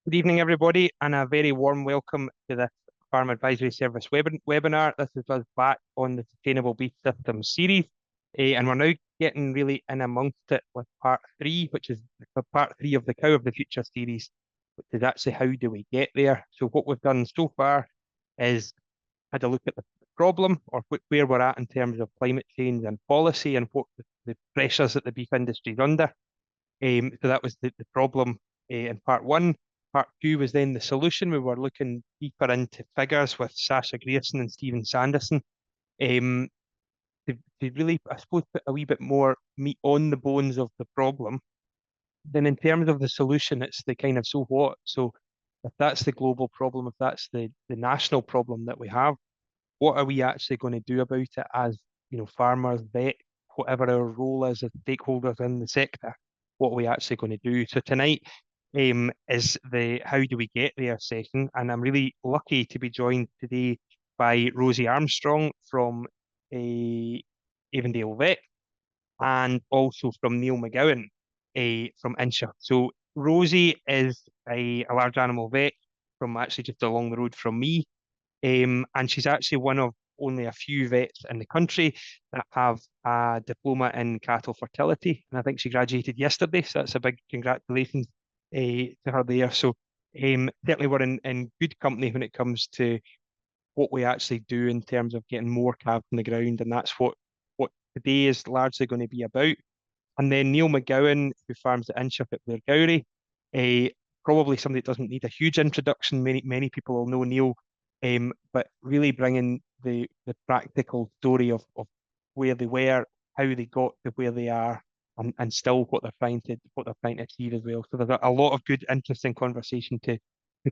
Good evening, everybody, and a very warm welcome to this Farm Advisory Service webinar. This is us back on the Sustainable Beef Systems series, and we're now getting really in amongst it with part three, which is the part three of the Cow of the Future series, which is actually how do we get there. So what we've done so far is had a look at the problem or where we're at in terms of climate change and policy and what the pressures that the beef industry is under. So that was the problem in part one. Part two was then the solution. We were looking deeper into figures with Sasha Grierson and Stephen Sanderson um, to really, I suppose, put a wee bit more meat on the bones of the problem. Then in terms of the solution, it's the kind of so what. So if that's the global problem, if that's the national problem that we have, what are we actually going to do about it as, farmers, vets, whatever our role is as stakeholders in the sector? What are we actually going to do? So tonight is the How Do We Get There session, and I'm really lucky to be joined today by Rosie Armstrong from Avondale Vet and also from Neil McGowan from Incheoch. So Rosie is a large animal vet from actually just along the road from me, and she's actually one of only a few vets in the country that have a diploma in cattle fertility. And I think she graduated yesterday, so that's a big congratulations to her there. So certainly we're in good company when it comes to what we actually do in terms of getting more calves on the ground, and that's what today is largely going to be about. And then Neil McGowan, who farms at Incheoch at Blairgowrie, probably somebody that doesn't need a huge introduction. Many people will know Neil, but really bringing the practical story of where they were, how they got to where they are, and still what they're trying to achieve as well. So there's a lot of good, interesting conversation to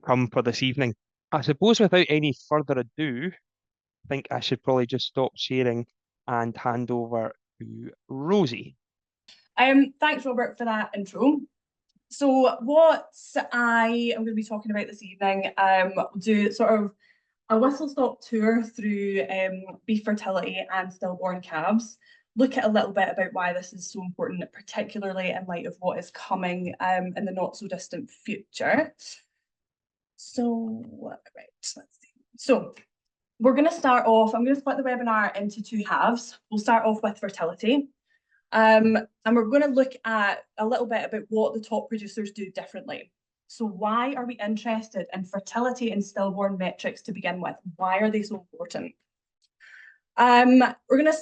come for this evening. I suppose without any further ado, I think I should probably just stop sharing and hand over to Rosie. Thanks, Robert, for that intro. So what I am going to be talking about this evening, do sort of a whistle-stop tour through beef fertility and stillborn calves, look at a little bit about why this is so important, particularly in light of what is coming in the not-so-distant future. So, right, let's see. So we're going to start off, I'm going to split the webinar into two halves. We'll start off with fertility. And we're going to look at a little bit about what the top producers do differently. So why are we interested in fertility and stillborn metrics to begin with? Why are they so important? I'm going to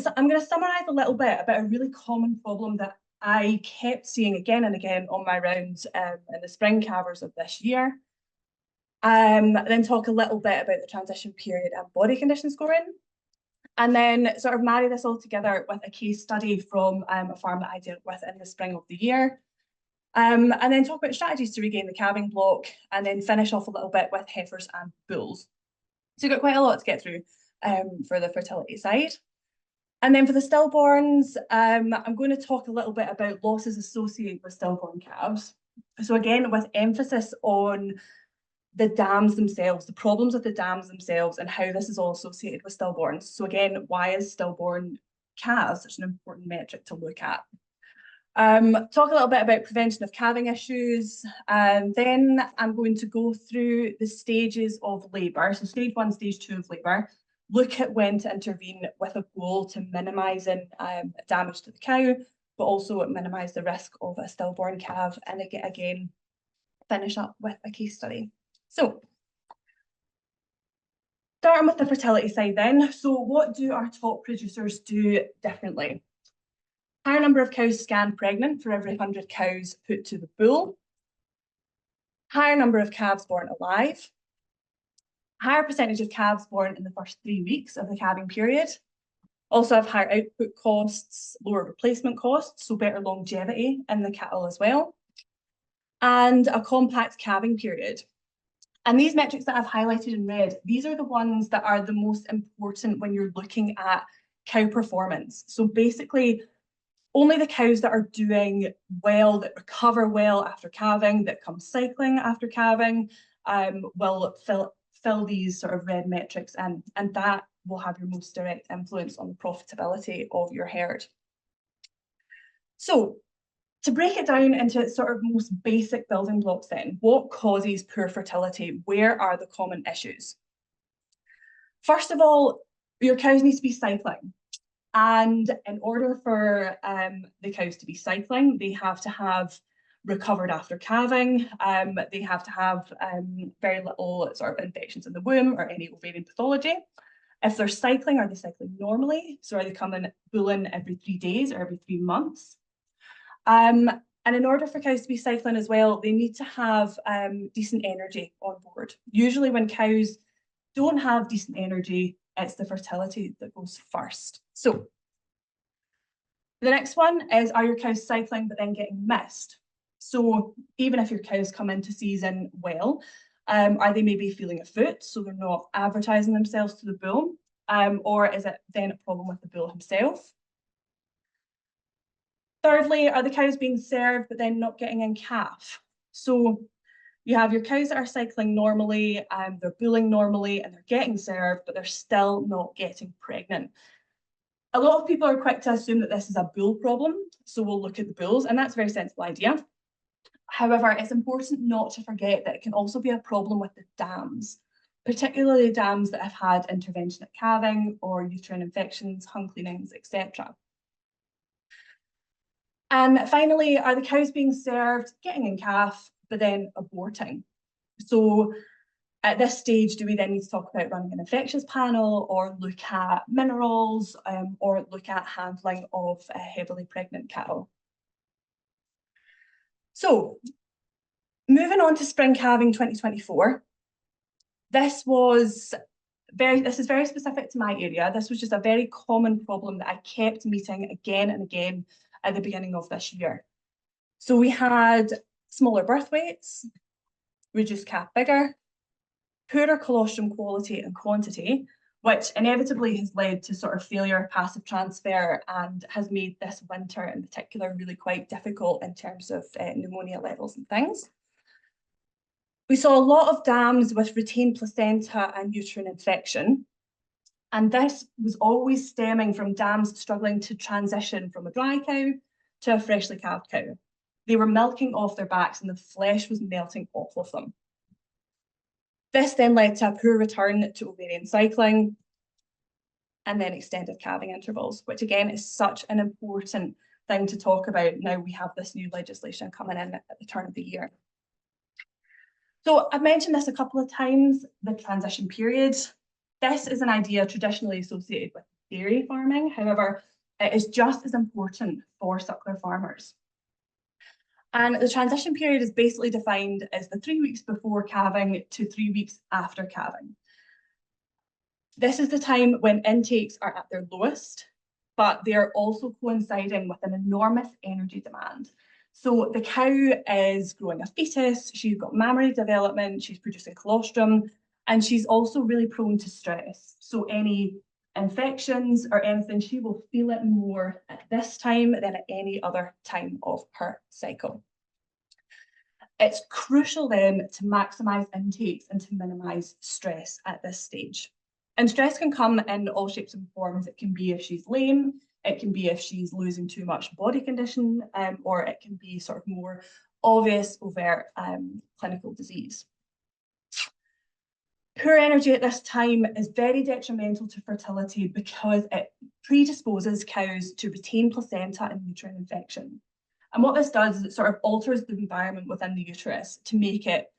summarize a little bit about a really common problem that I kept seeing again and again on my rounds in the spring calvers of this year. Then talk a little bit about the transition period and body condition scoring. And then sort of marry this all together with a case study from a farm that I dealt with in the spring of the year. And then talk about strategies to regain the calving block, and then finish off a little bit with heifers and bulls. So you've got quite a lot to get through for the fertility side. And then for the stillborns, I'm going to talk a little bit about losses associated with stillborn calves. So again, with emphasis on the dams themselves, the problems with the dams themselves, and how this is all associated with stillborns. So again, why is stillborn calves such an important metric to look at? Talk a little bit about prevention of calving issues, and then I'm going to go through the stages of labour. So stage 1, stage 2 of labour, look at when to intervene with a goal to minimising damage to the cow, but also minimise the risk of a stillborn calf, and again, finish up with a case study. So, starting with the fertility side then. So what do our top producers do differently? Higher number of cows scanned pregnant for every 100 cows put to the bull. Higher number of calves born alive. Higher percentage of calves born in the first 3 weeks of the calving period. Also have higher output costs, lower replacement costs, so better longevity in the cattle as well. And a compact calving period. And these metrics that I've highlighted in red, these are the ones that are the most important when you're looking at cow performance. So basically, only the cows that are doing well, that recover well after calving, that come cycling after calving, will fill these sort of red metrics in, and that will have your most direct influence on the profitability of your herd. So To break it down into its sort of most basic building blocks then, what causes poor fertility? Where are the common issues? First of all, your cows need to be cycling. And in order for the cows to be cycling, they have to have recovered after calving. They have to have very little sort of infections in the womb or any ovarian pathology. If they're cycling, are they cycling normally? So are they coming bulling every 3 days or every 3 months? And in order for cows to be cycling as well, they need to have decent energy on board. Usually when cows don't have decent energy, it's the fertility that goes first. So the next one is, are your cows cycling but then getting missed? So even if your cows come into season well, are they maybe feeling a foot, so they're not advertising themselves to the bull? Or is it then a problem with the bull himself? Thirdly, are the cows being served but then not getting in calf? So you have your cows that are cycling normally, they're bulling normally, and they're getting served, but they're still not getting pregnant. A lot of people are quick to assume that this is a bull problem, so we'll look at the bulls, and that's a very sensible idea. However, it's important not to forget that it can also be a problem with the dams, particularly dams that have had intervention at calving or uterine infections, hung cleanings, etc. And finally, are the cows being served, getting in calf, but then aborting? So at this stage, do we then need to talk about running an infectious panel or look at minerals or look at handling of heavily pregnant cattle? So moving on to spring calving 2024, this is very specific to my area. This was just a very common problem that I kept meeting again and again at the beginning of this year. So we had smaller birth weights, reduced calf vigor, poorer colostrum quality and quantity, which inevitably has led to sort of failure of passive transfer and has made this winter in particular really quite difficult in terms of pneumonia levels and things. We saw a lot of dams with retained placenta and uterine infection. And this was always stemming from dams struggling to transition from a dry cow to a freshly calved cow. They were milking off their backs and the flesh was melting off of them. This then led to a poor return to ovarian cycling and then extended calving intervals, which again is such an important thing to talk about now we have this new legislation coming in at the turn of the year. So I've mentioned this a couple of times, the transition period. This is an idea traditionally associated with dairy farming. However, it is just as important for suckler farmers. And the transition period is basically defined as the 3 weeks before calving to 3 weeks after calving. This is the time when intakes are at their lowest, but they are also coinciding with an enormous energy demand. So the cow is growing a fetus, she's got mammary development, she's producing colostrum, and she's also really prone to stress. So any infections or anything, she will feel it more at this time than at any other time of her cycle. It's crucial then to maximise intakes and to minimise stress at this stage. And stress can come in all shapes and forms. It can be if she's lame, it can be if she's losing too much body condition, or it can be sort of more obvious, overt clinical disease. Poor energy at this time is very detrimental to fertility because it predisposes cows to retain placenta and uterine infection. And what this does is it sort of alters the environment within the uterus to make it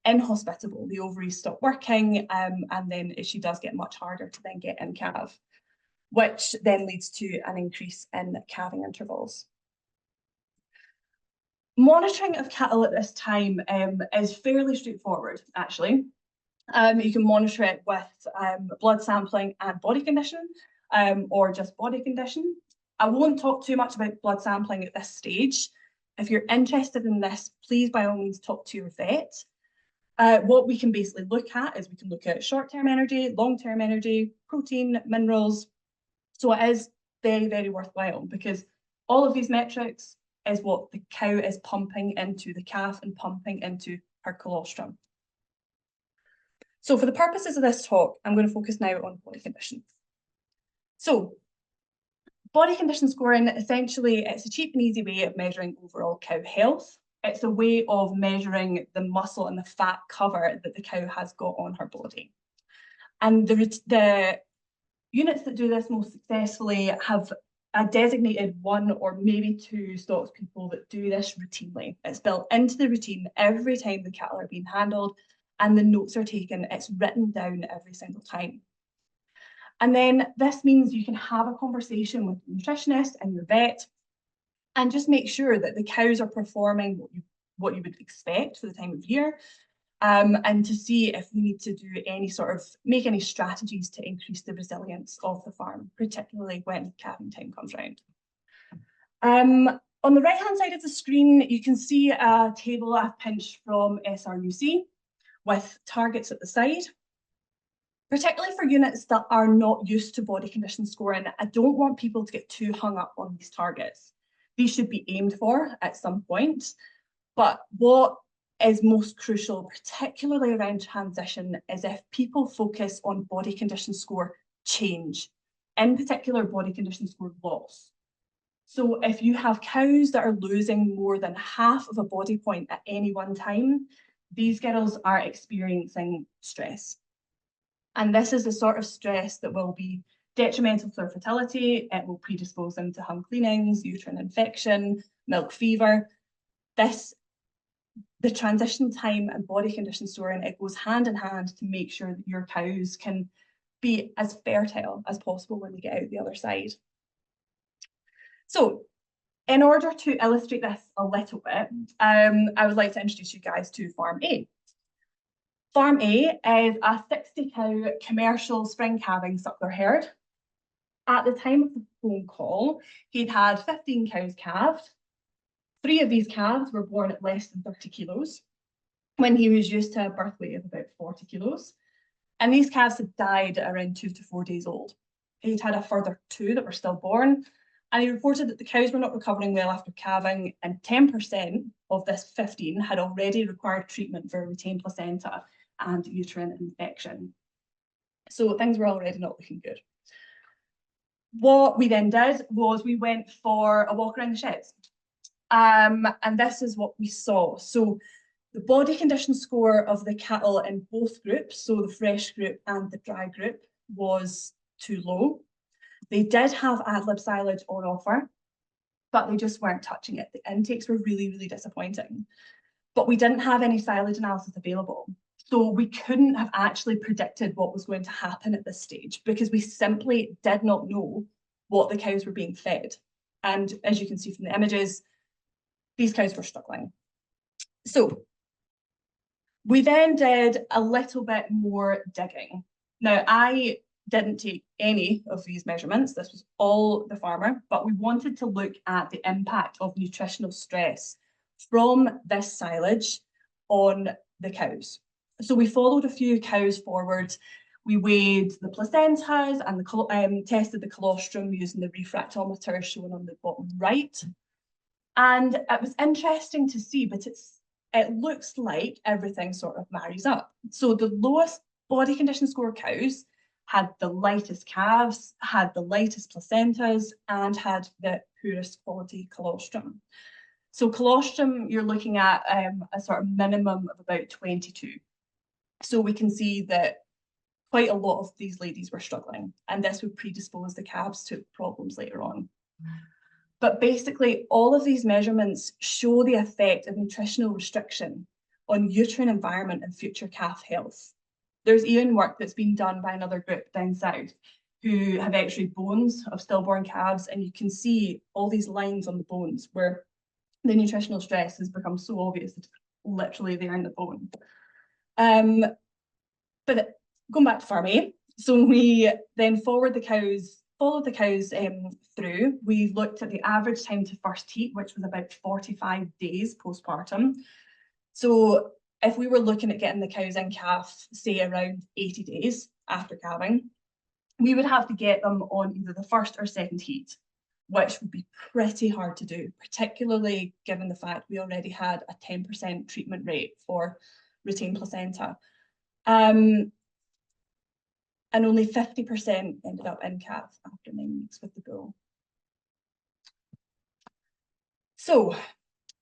inhospitable. The ovaries stop working, and then she does get much harder to then get in calf, which then leads to an increase in calving intervals. Monitoring of cattle at this time is fairly straightforward, actually. You can monitor it with blood sampling and body condition, or just body condition. I won't talk too much about blood sampling at this stage. If you're interested in this, please by all means talk to your vet. What we can basically look at is we can look at short-term energy, long-term energy, protein, minerals. So it is very, very worthwhile because all of these metrics is what the cow is pumping into the calf and pumping into her colostrum. So for the purposes of this talk, I'm going to focus now on body condition. So Body condition scoring, essentially, it's a cheap and easy way of measuring overall cow health. It's a way of measuring the muscle and the fat cover that the cow has got on her body. And the units that do this most successfully have a designated 1 or maybe 2 stocks people that do this routinely. It's built into the routine every time the cattle are being handled, and the notes are taken. It's written down every single time. And then this means you can have a conversation with the nutritionist and your vet and just make sure that the cows are performing what you would expect for the time of year, and to see if we need to do make any strategies to increase the resilience of the farm, particularly when calving time comes round. On the right-hand side of the screen, you can see a table I've pinched from SRUC with targets at the side. Particularly for units that are not used to body condition scoring, I don't want people to get too hung up on these targets. These should be aimed for at some point, but what is most crucial, particularly around transition, is if people focus on body condition score change, in particular body condition score loss. So if you have cows that are losing more than half of a body point at any one time, these girls are experiencing stress. And this is the sort of stress that will be detrimental to their fertility. It will predispose them to hung cleanings, uterine infection, milk fever. The transition time and body condition scoring, it goes hand in hand to make sure that your cows can be as fertile as possible when they get out the other side. So in order to illustrate this a little bit, I would like to introduce you guys to Farm A. Farm A is a 60-cow commercial spring calving suckler herd. At the time of the phone call, he'd had 15 cows calved. 3 of these calves were born at less than 30 kilos, when he was used to a birth weight of about 40 kilos. And these calves had died at around 2 to 4 days old. He'd had a further 2 that were stillborn, and he reported that the cows were not recovering well after calving, and 10% of this 15 had already required treatment for retained placenta and uterine infection. So things were already not looking good. What we then did was we went for a walk around the sheds. And this is what we saw. So the body condition score of the cattle in both groups, so the fresh group and the dry group, was too low. They did have ad-lib silage on offer, but they just weren't touching it. The intakes were really, really disappointing. But we didn't have any silage analysis available. So we couldn't have actually predicted what was going to happen at this stage because we simply did not know what the cows were being fed. And as you can see from the images, these cows were struggling. So we then did a little bit more digging. Now, I didn't take any of these measurements. This was all the farmer, but we wanted to look at the impact of nutritional stress from this silage on the cows. So we followed a few cows forward. We weighed the placentas and tested the colostrum using the refractometer shown on the bottom right. And it was interesting to see, but it looks like everything sort of marries up. So the lowest body condition score cows had the lightest calves, had the lightest placentas, and had the poorest quality colostrum. So colostrum, you're looking at a sort of minimum of about 22. So we can see that quite a lot of these ladies were struggling, and this would predispose the calves to problems later on. But basically, all of these measurements show the effect of nutritional restriction on uterine environment and future calf health. There's even work that's been done by another group down south who have x-rayed bones of stillborn calves, and you can see all these lines on the bones where the nutritional stress has become so obvious that it's literally there in the bone. But going back to Farm A, so we then followed the cows through. We looked at the average time to first heat, which was about 45 days postpartum. So if we were looking at getting the cows in calf, say around 80 days after calving, we would have to get them on either the first or second heat, which would be pretty hard to do, particularly given the fact we already had a 10% treatment rate for retained placenta. And only 50% ended up in calf after 9 weeks with the bull. So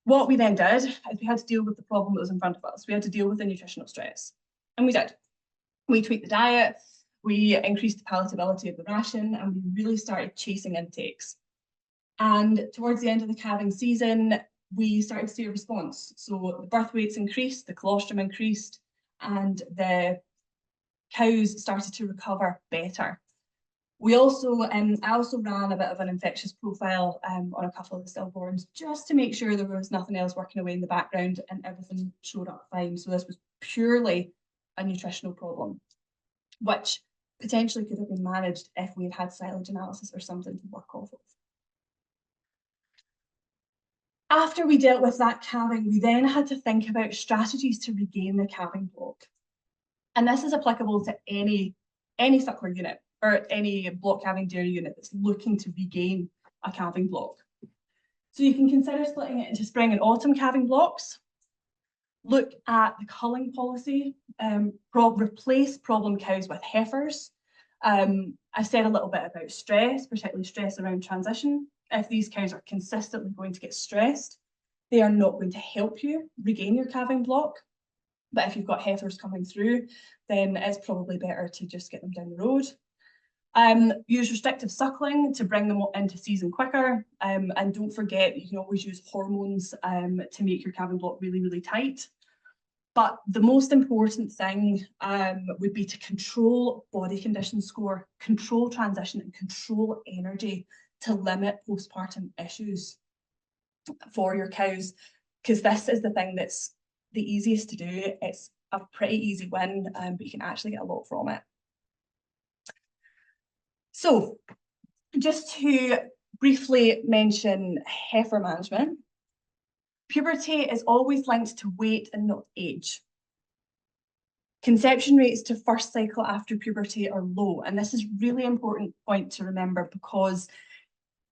what we then did is we had to deal with the problem that was in front of us. We had to deal with the nutritional stress, and we did. We tweaked the diet, we increased the palatability of the ration, and we really started chasing intakes. And towards the end of the calving season, we started to see a response. So the birth weights increased, the colostrum increased, and the cows started to recover better. We also, I also ran a bit of an infectious profile on a couple of the stillborns, just to make sure there was nothing else working away in the background and everything showed up fine. So this was purely a nutritional problem, which potentially could have been managed if we had had silage analysis or something to work off of. After we dealt with that calving, we then had to think about strategies to regain the calving block. And this is applicable to any suckler unit or any block calving dairy unit that's looking to regain a calving block. So you can consider splitting it into spring and autumn calving blocks. Look at the culling policy, replace problem cows with heifers. I said a little bit about stress, particularly stress around transition. If these cows are consistently going to get stressed, they are not going to help you regain your calving block. But if you've got heifers coming through, then it's probably better to just get them down the road. Use restrictive suckling to bring them into season quicker. And don't forget, you can always use hormones to make your calving block really, really tight. But the most important thing would be to control body condition score, control transition, and control energy to limit postpartum issues for your cows, because this is the thing that's the easiest to do. It's a pretty easy win, but you can actually get a lot from it. So just to briefly mention heifer management, puberty is always linked to weight and not age. Conception rates to first cycle after puberty are low, and this is a really important point to remember, because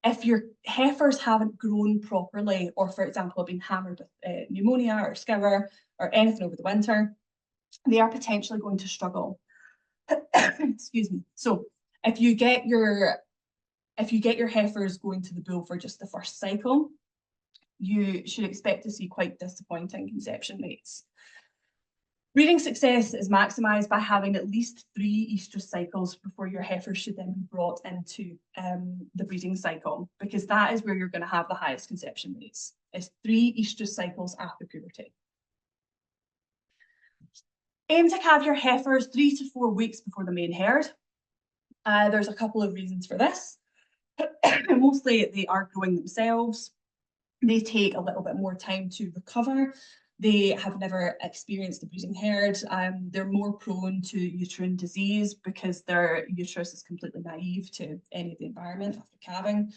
if your heifers haven't grown properly, or for example, have been hammered with pneumonia or scour or anything over the winter, they are potentially going to struggle. Excuse me. So if you get your heifers going to the bull for just the first cycle, you should expect to see quite disappointing conception rates. Breeding success is maximised by having at least 3 estrus cycles before your heifers should then be brought into the breeding cycle, because that is where you're going to have the highest conception rates. It's 3 estrus cycles after puberty. Aim to calve your heifers 3 to 4 weeks before the main herd. There's a couple of reasons for this. Mostly they are growing themselves. They take a little bit more time to recover. They have never experienced the breeding herd. They're more prone to uterine disease because their uterus is completely naive to any of the environment after calving.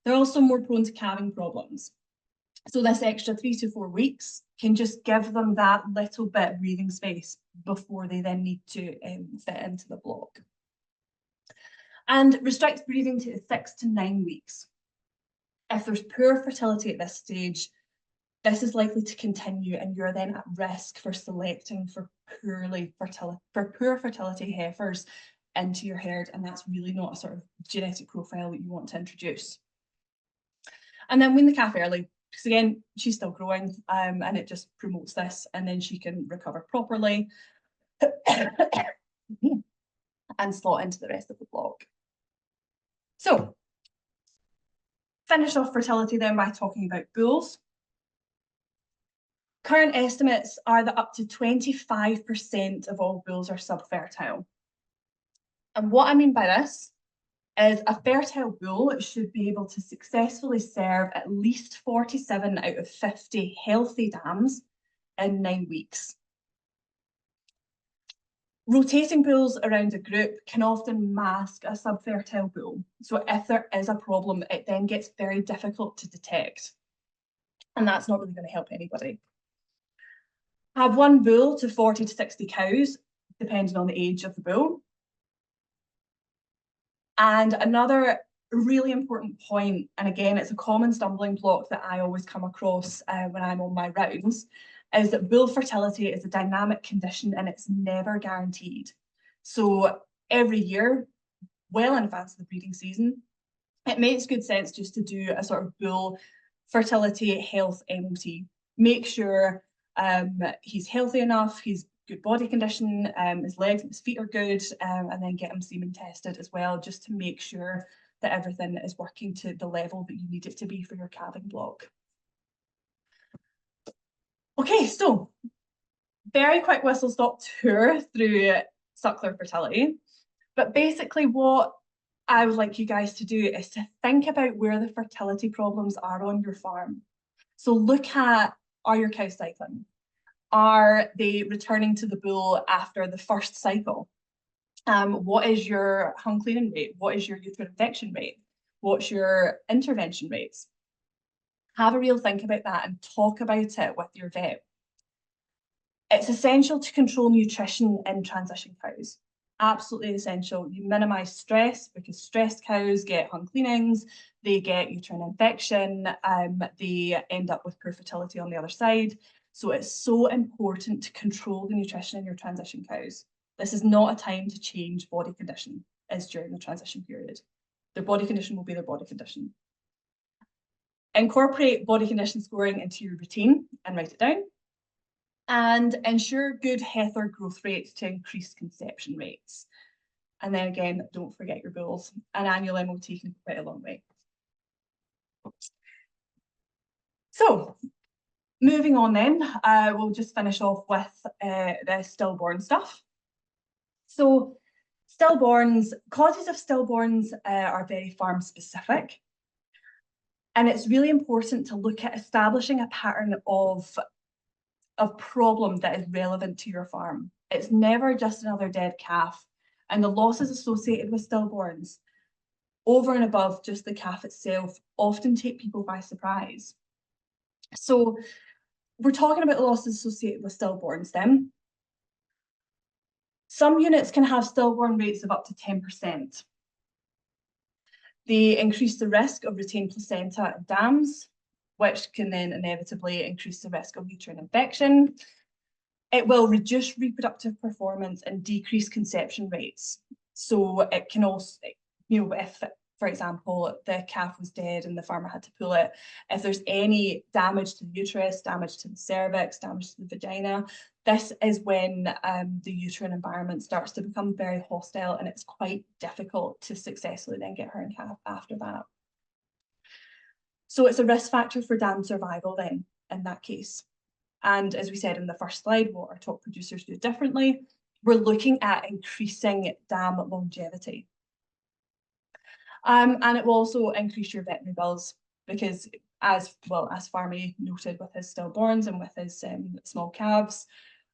They're also more prone to calving problems. So this extra 3 to 4 weeks can just give them that little bit of breathing space before they then need to fit into the block. And restrict breeding to 6 to 9 weeks. If there's poor fertility at this stage, this is likely to continue, and you're then at risk for selecting for poor fertility heifers into your herd, and that's really not a sort of genetic profile that you want to introduce. And then wean the calf early, because again, she's still growing, and it just promotes this, and then she can recover properly and slot into the rest of the block. So, finish off fertility then by talking about bulls. Current estimates are that up to 25% of all bulls are subfertile. And what I mean by this is a fertile bull should be able to successfully serve at least 47 out of 50 healthy dams in 9 weeks. Rotating bulls around a group can often mask a subfertile bull. So if there is a problem, it then gets very difficult to detect. And that's not really going to help anybody. Have 1 bull to 40 to 60 cows, depending on the age of the bull. And another really important point, and again, it's a common stumbling block that I always come across when I'm on my rounds, is that bull fertility is a dynamic condition and it's never guaranteed. So every year, well in advance of the breeding season, it makes good sense just to do a sort of bull fertility, health, MOT. Make sure he's healthy enough, he's good body condition, his legs and his feet are good, and then get him semen tested as well, just to make sure that everything is working to the level that you need it to be for your calving block. Okay, so very quick whistle-stop tour through suckler fertility. But basically what I would like you guys to do is to think about where the fertility problems are on your farm. So look at, are your cows cycling? Are they returning to the bull after the first cycle? What is your hung cleaning rate? What is your uterine infection rate? What's your intervention rates? Have a real think about that and talk about it with your vet. It's essential to control nutrition in transition cows. Absolutely essential. You minimize stress, because stressed cows get hung cleanings, they get uterine infection, they end up with poor fertility on the other side. So it's so important to control the nutrition in your transition cows. This is not a time to change body condition, as during the transition period. Their body condition will be their body condition. Incorporate body condition scoring into your routine and write it down. And ensure good heifer growth rates to increase conception rates. And then again, don't forget your bulls. An annual MOT can go quite a long way. So, moving on then, we'll just finish off with the stillborn stuff. So, stillborns, causes of stillborns are very farm specific. And it's really important to look at establishing a pattern of problem that is relevant to your farm. It's never just another dead calf, and the losses associated with stillborns, over and above just the calf itself, often take people by surprise. So we're talking about the losses associated with stillborns then. Some units can have stillborn rates of up to 10%. They increase the risk of retained placenta and dams, which can then inevitably increase the risk of uterine infection. It will reduce reproductive performance and decrease conception rates. So it can also, you know, if, for example, the calf was dead and the farmer had to pull it, if there's any damage to the uterus, damage to the cervix, damage to the vagina, this is when the uterine environment starts to become very hostile, and it's quite difficult to successfully then get her in calf after that. So it's a risk factor for dam survival then, in that case. And as we said in the first slide, what our top producers do differently, we're looking at increasing dam longevity. And it will also increase your veterinary bills, because as well as Farmy noted with his stillborns and with his small calves,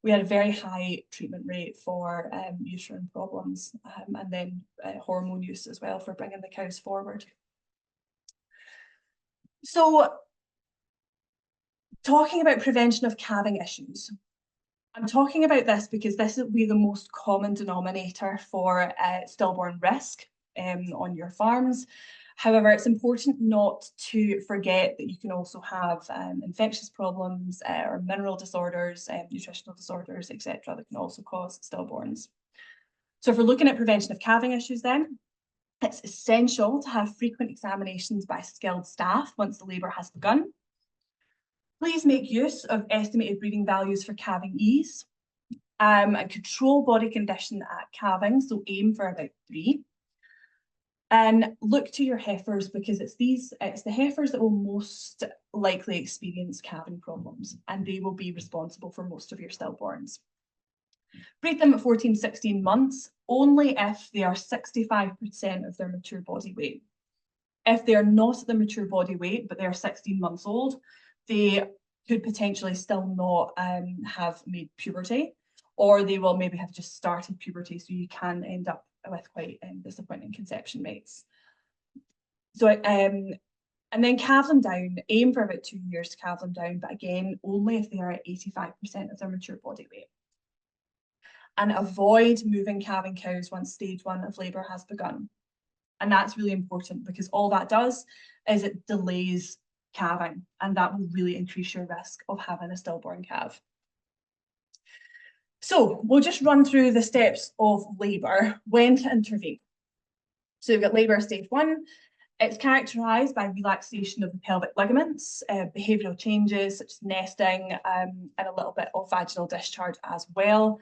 we had a very high treatment rate for uterine problems, and then hormone use as well for bringing the cows forward. So, talking about prevention of calving issues. I'm talking about this because this will be the most common denominator for stillborn risk on your farms. However, it's important not to forget that you can also have infectious problems or mineral disorders, nutritional disorders, etc., that can also cause stillborns. So if we're looking at prevention of calving issues then, it's essential to have frequent examinations by skilled staff once the labour has begun. Please make use of estimated breeding values for calving ease, and control body condition at calving, so aim for about 3. And look to your heifers, because it's the heifers that will most likely experience calving problems, and they will be responsible for most of your stillborns. Breed them at 14, 16 months, only if they are 65% of their mature body weight. If they are not at the mature body weight, but they are 16 months old, they could potentially still not have made puberty, or they will maybe have just started puberty, so you can end up with quite disappointing conception rates. So, and then calve them down, aim for about 2 years to calve them down, but again, only if they are at 85% of their mature body weight. And avoid moving calving cows once stage 1 of labour has begun. And that's really important, because all that does is it delays calving, and that will really increase your risk of having a stillborn calf. So we'll just run through the steps of labour, when to intervene. So you've got labour stage 1, It's characterised by relaxation of the pelvic ligaments, behavioural changes such as nesting, and a little bit of vaginal discharge as well.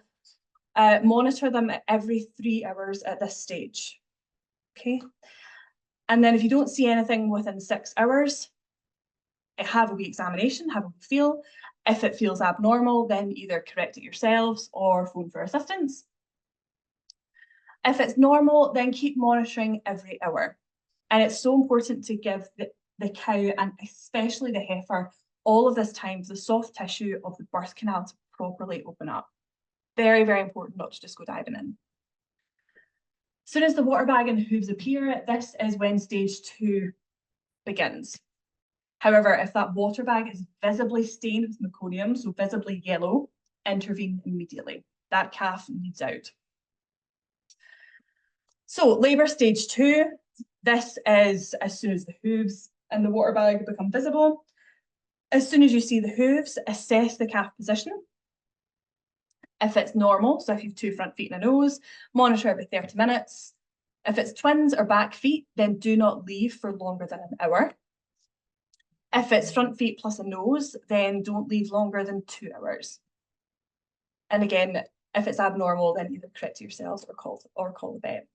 Monitor them at every 3 hours at this stage. Okay. And then if you don't see anything within 6 hours, have a wee examination, have a wee feel. If it feels abnormal, then either correct it yourselves or phone for assistance. If it's normal, then keep monitoring every hour. And it's so important to give the cow, and especially the heifer, all of this time for the soft tissue of the birth canal to properly open up. Very, very important not to just go diving in. As soon as the water bag and hooves appear, this is when stage 2 begins. However, if that water bag is visibly stained with meconium, so visibly yellow, intervene immediately. That calf needs out. So labour stage 2, this is as soon as the hooves and the water bag become visible. As soon as you see the hooves, assess the calf position. If it's normal, so if you have 2 front feet and a nose, monitor every 30 minutes. If it's twins or back feet, then do not leave for longer than an hour. If it's front feet plus a nose, then don't leave longer than 2 hours. And again, if it's abnormal, then either correct yourselves or call the vet.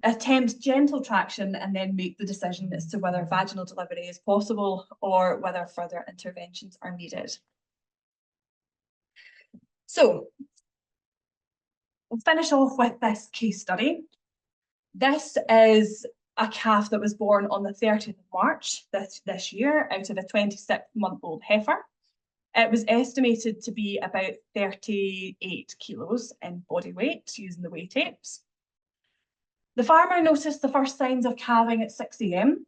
Attempt gentle traction and then make the decision as to whether vaginal delivery is possible or whether further interventions are needed. So we'll finish off with this case study. This is a calf that was born on the 30th of March this year out of a 26-month-old heifer. It was estimated to be about 38 kilos in body weight using the weigh tapes. The farmer noticed the first signs of calving at 6 AM.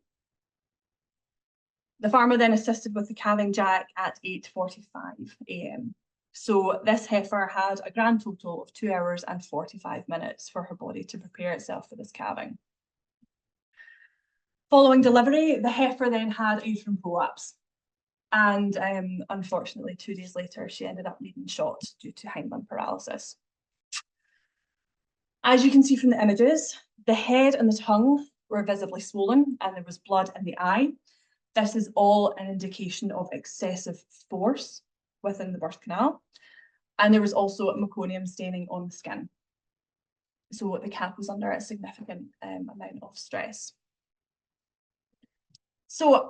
The farmer then assisted with the calving jack at 8:45 AM. So this heifer had a grand total of 2 hours and 45 minutes for her body to prepare itself for this calving. Following delivery, the heifer then had uterine prolapse. And unfortunately, 2 days later, she ended up needing shot due to hindlimb paralysis. As you can see from the images, the head and the tongue were visibly swollen and there was blood in the eye. This is all an indication of excessive force within the birth canal. And there was also meconium staining on the skin. So the calf was under a significant amount of stress. So I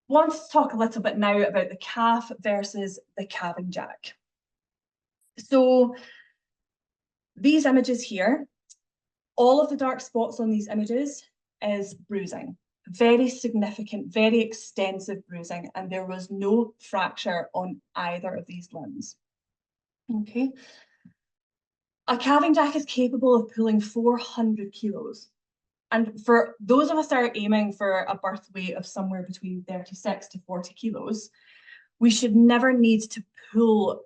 want to talk a little bit now about the calf versus the calving jack. So these images here, all of the dark spots on these images is bruising. Very significant, very extensive bruising, and there was no fracture on either of these limbs. Okay. A calving jack is capable of pulling 400 kilos. And for those of us that are aiming for a birth weight of somewhere between 36 to 40 kilos, we should never need to pull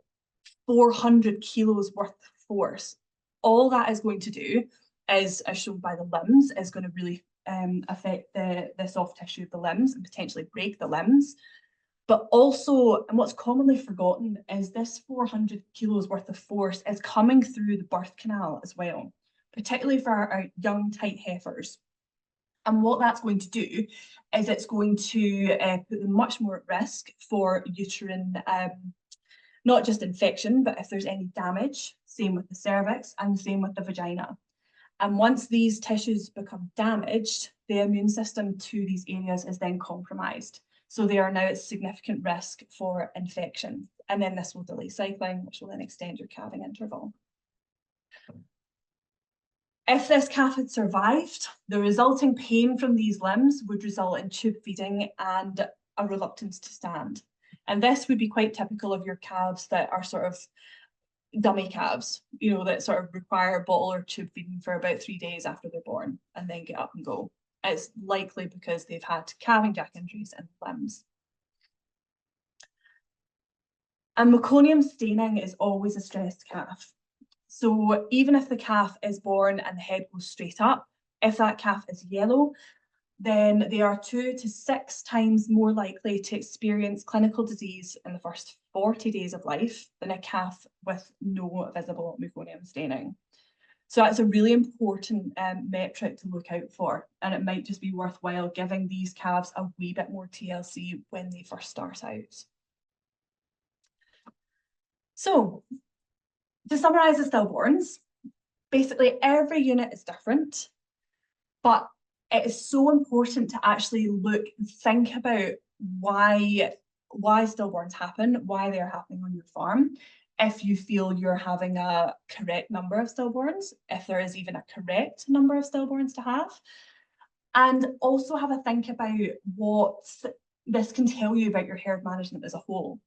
400 kilos worth of force. All that is going to do is, as shown by the limbs, is going to really affect the soft tissue of the limbs and potentially break the limbs. But also, and what's commonly forgotten, is this 400 kilos worth of force is coming through the birth canal as well, particularly for our young, tight heifers. And what that's going to do is it's going to put them much more at risk for uterine, not just infection, but if there's any damage, same with the cervix and the same with the vagina. And once these tissues become damaged, the immune system to these areas is then compromised. So they are now at significant risk for infection. And then this will delay cycling, which will then extend your calving interval. If this calf had survived, the resulting pain from these limbs would result in tube feeding and a reluctance to stand. And this would be quite typical of your calves that are sort of dummy calves, you know, that sort of require bottle or tube feeding for about 3 days after they're born and then get up and go. It's likely because they've had calving jack injuries in the limbs. And meconium staining is always a stressed calf. So even if the calf is born and the head goes straight up, if that calf is yellow, then they are 2 to 6 times more likely to experience clinical disease in the first 40 days of life than a calf with no visible meconium staining. So that's a really important metric to look out for, and it might just be worthwhile giving these calves a wee bit more TLC when they first start out. So to summarise the stillborns, basically every unit is different, but it is so important to actually think about why stillborns happen, why they're happening on your farm. If you feel you're having a correct number of stillborns, if there is even a correct number of stillborns to have, and also have a think about what this can tell you about your herd management as a whole.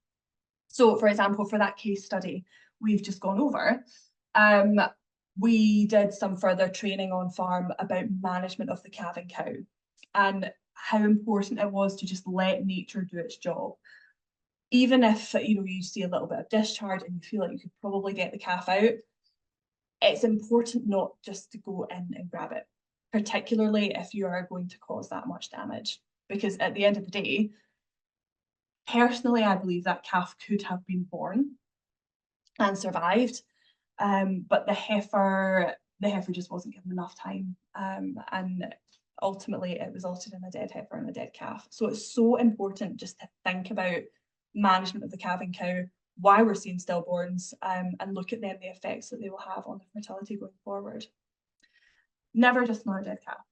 So, for example, for that case study we've just gone over, we did some further training on farm about management of the calving cow and how important it was to just let nature do its job. Even if you see a little bit of discharge and you feel like you could probably get the calf out, it's important not just to go in and grab it, particularly if you are going to cause that much damage. Because at the end of the day, personally, I believe that calf could have been born and survived, but the heifer just wasn't given enough time, and ultimately it resulted in a dead heifer and a dead calf. So it's so important just to think about management of the calving cow, why we're seeing stillborns, and look at them, the effects that they will have on the fertility going forward. Never just another dead calf.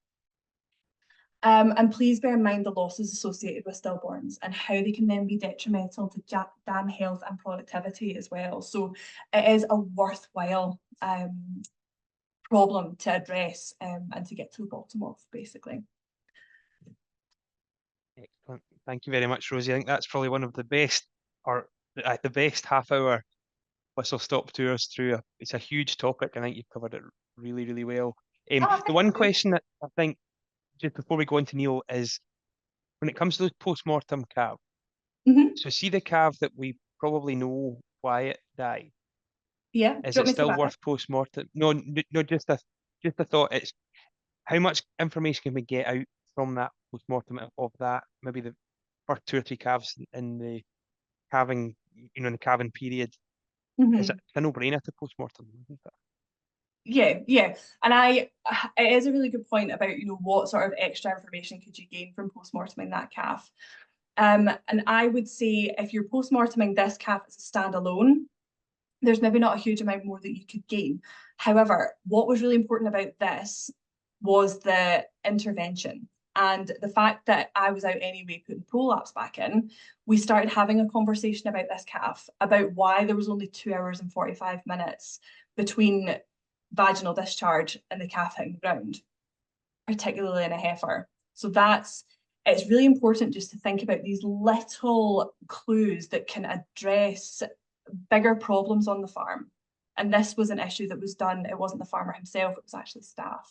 And please bear in mind the losses associated with stillborns and how they can then be detrimental to dam health and productivity as well. So it is a worthwhile problem to address and to get to the bottom of, basically. Excellent. Thank you very much, Rosie. I think that's probably one of the best, or the best half-hour whistle-stop tours through. It's a huge topic. I think you've covered it really, really well. The one question that I think, just before we go into Neil, is when it comes to those post-mortem calves. So see the calf that we probably know why it died. Yeah. Is it still worth post-mortem? No, just a thought. It's how much information can we get out from that post-mortem of that? Maybe the first 2 or 3 calves in the calving, in the calving period. Is it a no-brainer to post-mortem? Yeah, and it is a really good point about what sort of extra information could you gain from post-morteming that calf. And I would say if you're post-morteming this calf as a standalone, there's maybe not a huge amount more that you could gain. However, what was really important about this was the intervention and the fact that I was out anyway putting prolapse back in. We started having a conversation about this calf, about why there was only 2 hours and 45 minutes between vaginal discharge and the calf hitting the ground, particularly in a heifer. So it's really important just to think about these little clues that can address bigger problems on the farm. And this was an issue that was done, it wasn't the farmer himself, it was actually staff.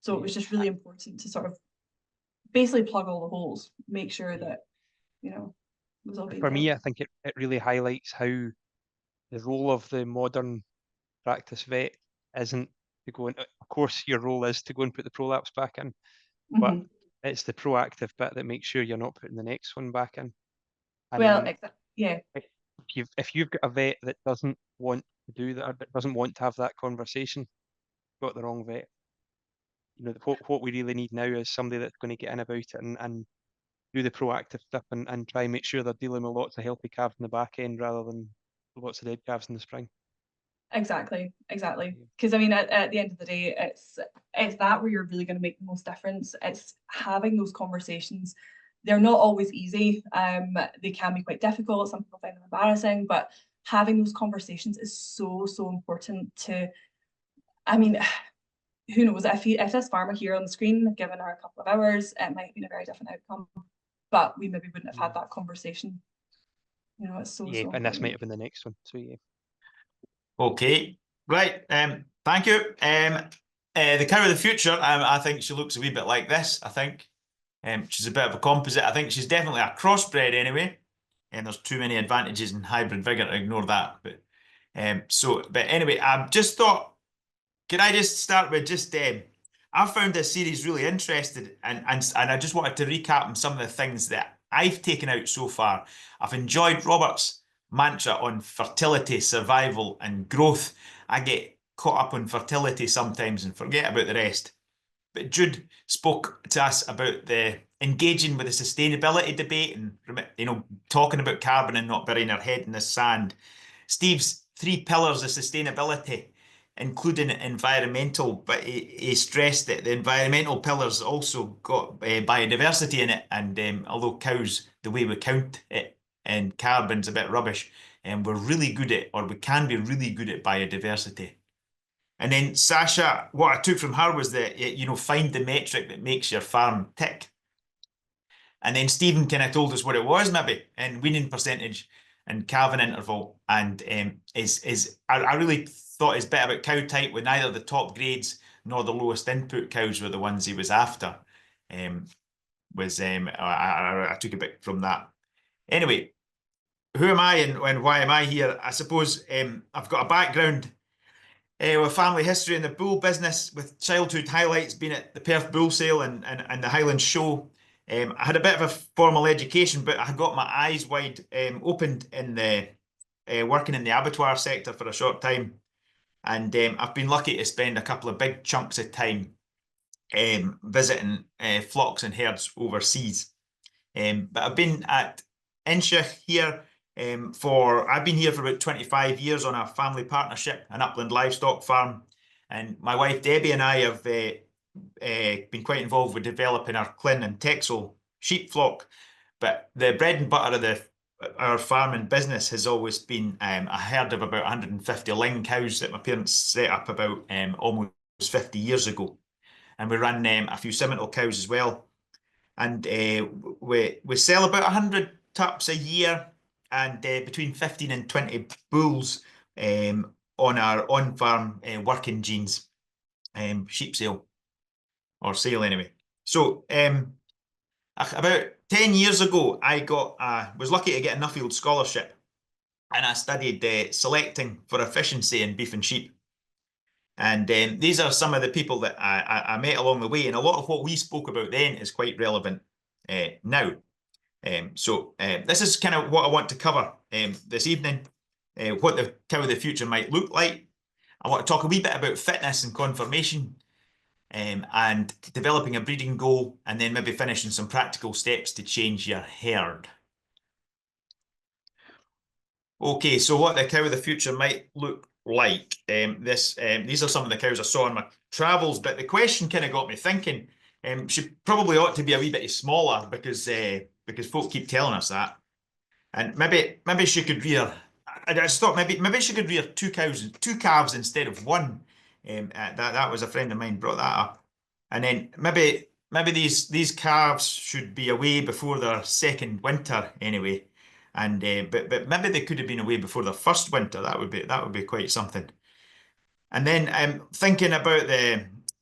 So it was just really important to sort of basically plug all the holes, make sure that, it was all being For me, done. I think it really highlights how the role of the modern practice vet isn't to go in. Of course, your role is to go and put the prolapse back in, but it's the proactive bit that makes sure you're not putting the next one back in. And well, yeah. If you've got a vet that doesn't want to do that, that doesn't want to have that conversation, you've got the wrong vet. What we really need now is somebody that's going to get in about it and do the proactive stuff and try and make sure they're dealing with lots of healthy calves in the back end rather than lots of dead calves in the spring. Exactly. Because I mean, at the end of the day, it's that where you're really going to make the most difference. It's having those conversations. They're not always easy. They can be quite difficult. Some people find them embarrassing, but having those conversations is so important to. I mean, who knows if this farmer here on the screen had given her a couple of hours, it might have been a very different outcome. But we maybe wouldn't have had that conversation. It's so and important. this might have been the next one. So yeah. Okay, right. Thank you. The cow of the future, I think she looks a wee bit like this. I think she's a bit of a composite. I think she's definitely a crossbred anyway, and there's too many advantages in hybrid vigor to ignore that. But anyway, I just thought, can I just start with I found this series really interesting, and I just wanted to recap on some of the things that I've taken out so far. I've enjoyed Robert's mantra on fertility, survival, and growth. I get caught up on fertility sometimes and forget about the rest. But Jude spoke to us about the engaging with the sustainability debate and, you know, talking about carbon and not burying our head in the sand. Steve's 3 pillars of sustainability, including environmental, but he stressed that the environmental pillars also got biodiversity in it. And although cows, the way we count it and carbon's a bit rubbish, and we're really good at, or we can be really good at biodiversity. And then Sasha, what I took from her was that, you know, find the metric that makes your farm tick. And then Stephen kind of told us what it was, maybe, and weaning percentage and calving interval. And I really thought his bit about cow type with neither the top grades nor the lowest input cows were the ones he was after. I took a bit from that. Anyway, who am I and why am I here? I suppose I've got a background with family history in the bull business, with childhood highlights being at the Perth Bull Sale and the Highland Show. I had a bit of a formal education, but I got my eyes wide opened in the working in the abattoir sector for a short time. And I've been lucky to spend a couple of big chunks of time visiting flocks and herds overseas. But I've been at Incheoch here I've been here for about 25 years on a family partnership, an upland livestock farm. And my wife Debbie and I have been quite involved with developing our Clin and Texel sheep flock. But the bread and butter of our farming business has always been a herd of about 150 ling cows that my parents set up about almost 50 years ago. And we run a few Simmental cows as well. And we sell about 100 tups a year and between 15 and 20 bulls on our on-farm working genes sheep sale, or sale anyway. So about 10 years ago, I was lucky to get a Nuffield scholarship, and I studied selecting for efficiency in beef and sheep. And these are some of the people that I met along the way, and a lot of what we spoke about then is quite relevant now. This is kind of what I want to cover this evening, what the cow of the future might look like. I want to talk a wee bit about fitness and conformation, and developing a breeding goal, and then maybe finishing some practical steps to change your herd. Okay, so what the cow of the future might look like. These are some of the cows I saw in my travels, but the question kind of got me thinking. She probably ought to be a wee bit smaller because folk keep telling us that. And maybe she could rear. I just thought maybe she could rear two calves instead of one. That was a friend of mine brought that up. And then maybe these calves should be away before their second winter anyway. And but maybe they could have been away before their first winter. That would be quite something. And then I'm thinking about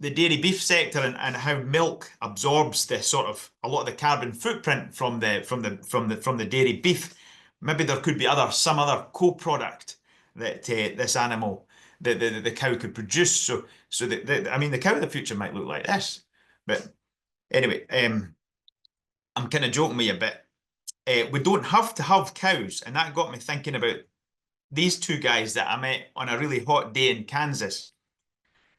the dairy beef sector and how milk absorbs the sort of a lot of the carbon footprint from the dairy beef. Maybe there could be some other co-product that this animal, the cow could produce. So I mean, the cow of the future might look like this. But anyway, I'm kind of joking with you a bit. We don't have to have cows, and that got me thinking about these two guys that I met on a really hot day in Kansas.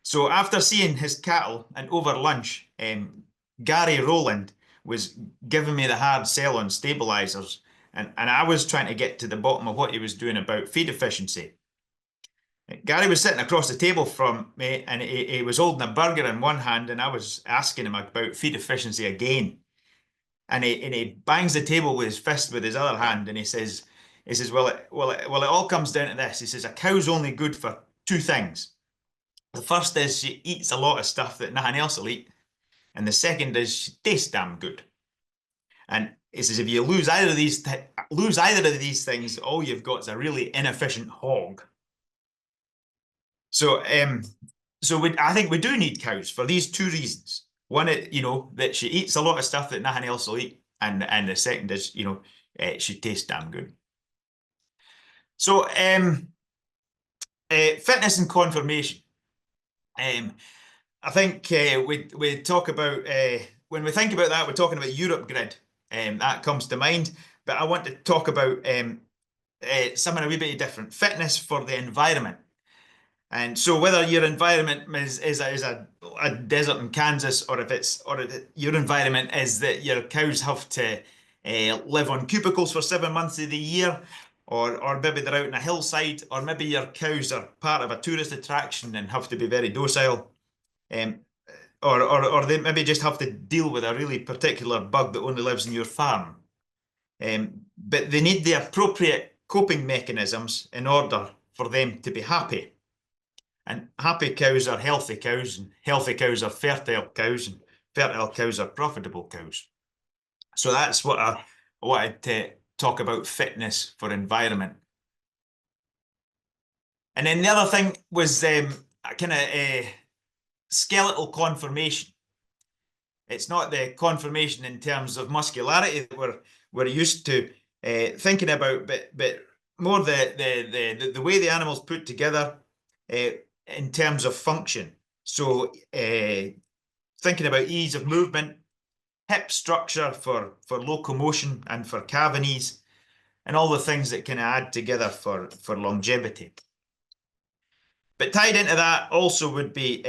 So after seeing his cattle and over lunch, Gary Rowland was giving me the hard sell on stabilizers, and I was trying to get to the bottom of what he was doing about feed efficiency. Gary was sitting across the table from me, and he was holding a burger in one hand, and I was asking him about feed efficiency again. And he bangs the table with his fist with his other hand, and he says, well, it all comes down to this. He says, a cow's only good for two things. The first is she eats a lot of stuff that nothing else will eat. And the second is she tastes damn good. And he says, if you lose either of these things, all you've got is a really inefficient hog. So I think we do need cows for these two reasons. One, that she eats a lot of stuff that nothing else will eat, and the second is, she tastes damn good. So, fitness and conformation. I think we talk about when we think about that, we're talking about Europe grid, that comes to mind. But I want to talk about something a wee bit different: fitness for the environment. And so whether your environment is a desert in Kansas, or if your environment is that your cows have to live on cubicles for 7 months of the year, or maybe they're out in a hillside, or maybe your cows are part of a tourist attraction and have to be very docile, or they maybe just have to deal with a really particular bug that only lives in your farm. But they need the appropriate coping mechanisms in order for them to be happy. And happy cows are healthy cows, and healthy cows are fertile cows, and fertile cows are profitable cows. So that's what I wanted to talk about, fitness for environment. And then the other thing was kind of skeletal conformation. It's not the conformation in terms of muscularity that we're used to thinking about, but more the way the animal's put together in terms of function. So thinking about ease of movement, hip structure for locomotion and for calving ease, and all the things that can add together for longevity. But tied into that also would be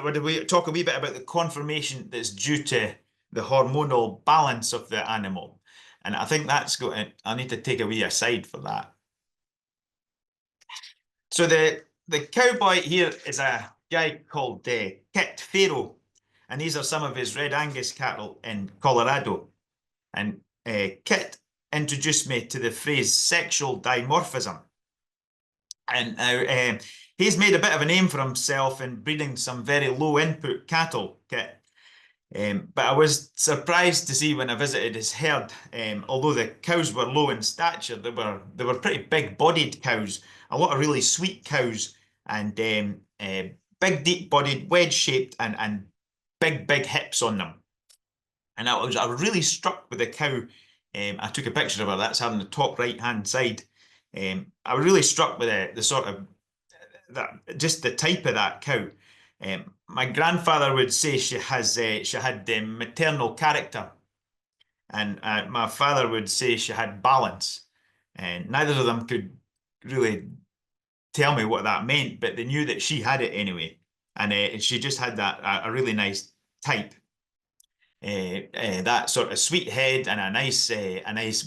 would we talk a wee bit about the conformation that's due to the hormonal balance of the animal. And I think that's going to, I need to take a wee aside for that. So the cowboy here is a guy called Kit Farrow, and these are some of his Red Angus cattle in Colorado. And Kit introduced me to the phrase sexual dimorphism. And now he's made a bit of a name for himself in breeding some very low input cattle, Kit. But I was surprised to see when I visited his herd, although the cows were low in stature, they were pretty big bodied cows, a lot of really sweet cows, and big deep bodied, wedge shaped, and big hips on them. And I was really struck with the cow. I took a picture of her, that's her on the top right hand side. I was really struck with the sort of just the type of that cow. My grandfather would say she had maternal character, and my father would say she had balance. And neither of them could really tell me what that meant, but they knew that she had it anyway. And she just had a really nice type. That sort of sweet head and a nice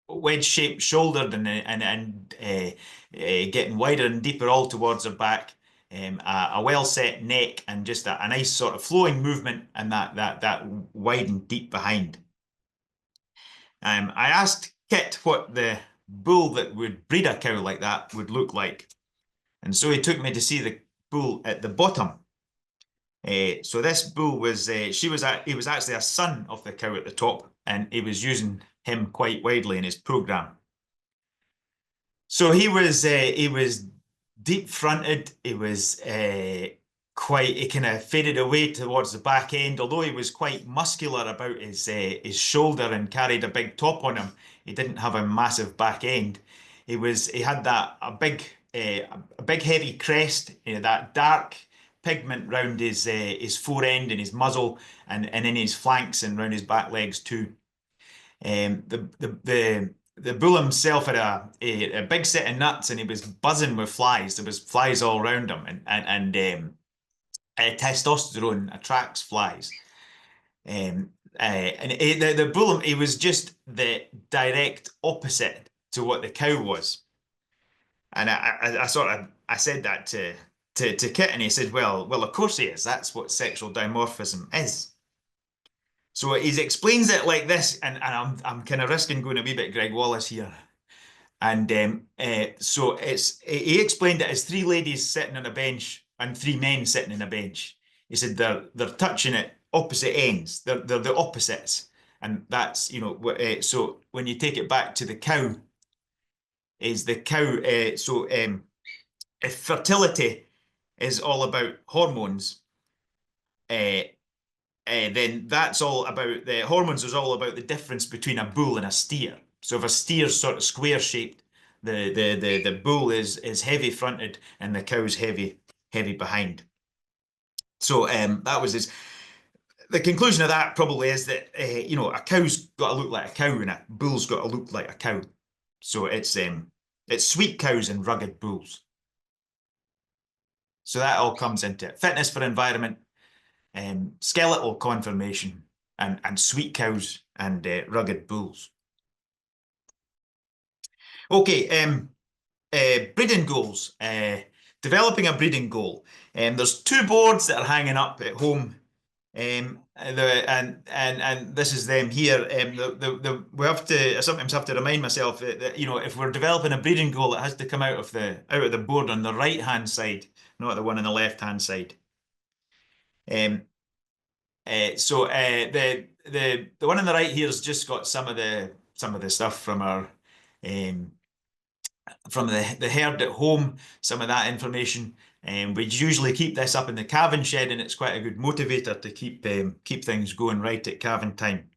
wedge-shaped shoulder, and getting wider and deeper all towards her back. A well-set neck, and just a nice sort of flowing movement, and that wide and deep behind. I asked Kit what the bull that would breed a cow like that would look like, and so he took me to see the bull at the bottom. So this bull was he was actually a son of the cow at the top, and he was using him quite widely in his program. So he was deep fronted. He was he kind of faded away towards the back end. Although he was quite muscular about his shoulder and carried a big top on him, he didn't have a massive back end. He had a big heavy crest, that dark pigment round his fore end and his muzzle, and in his flanks and round his back legs too. The bull himself had a big set of nuts, and he was buzzing with flies. There was flies all around him, and testosterone attracts flies. And the bull, he was just the direct opposite to what the cow was. And I said that to Kit, and he said, well, of course he is. That's what sexual dimorphism is. So he explains it like this, and I'm kind of risking going a wee bit Greg Wallace here. And so he explained it as 3 ladies sitting on a bench and 3 men sitting on a bench. He said they're touching at opposite ends. They're the opposites, and that's so when you take it back to the cow, is the cow. If fertility is all about hormones, then that's all about the hormones. Is all about the difference between a bull and a steer. So if a steer's sort of square shaped, the bull is heavy fronted and the cow's heavy behind. So that was the conclusion of that probably is that a cow's got to look like a cow and a bull's got to look like a cow. So it's It's sweet cows and rugged bulls. So that all comes into it. Fitness for environment, skeletal conformation, and sweet cows and rugged bulls. Okay, breeding goals. Developing a breeding goal. There's two boards that are hanging up at home. And this is them here. We have to, I sometimes have to remind myself that, you know, if we're developing a breeding goal, it has to come out of the board on the right hand side, not the one on the left hand side. So the one on the right here has just got some of the stuff from our from the herd at home, some of that information. We usually keep this up in the calving shed, and it's quite a good motivator to keep things going right at calving time.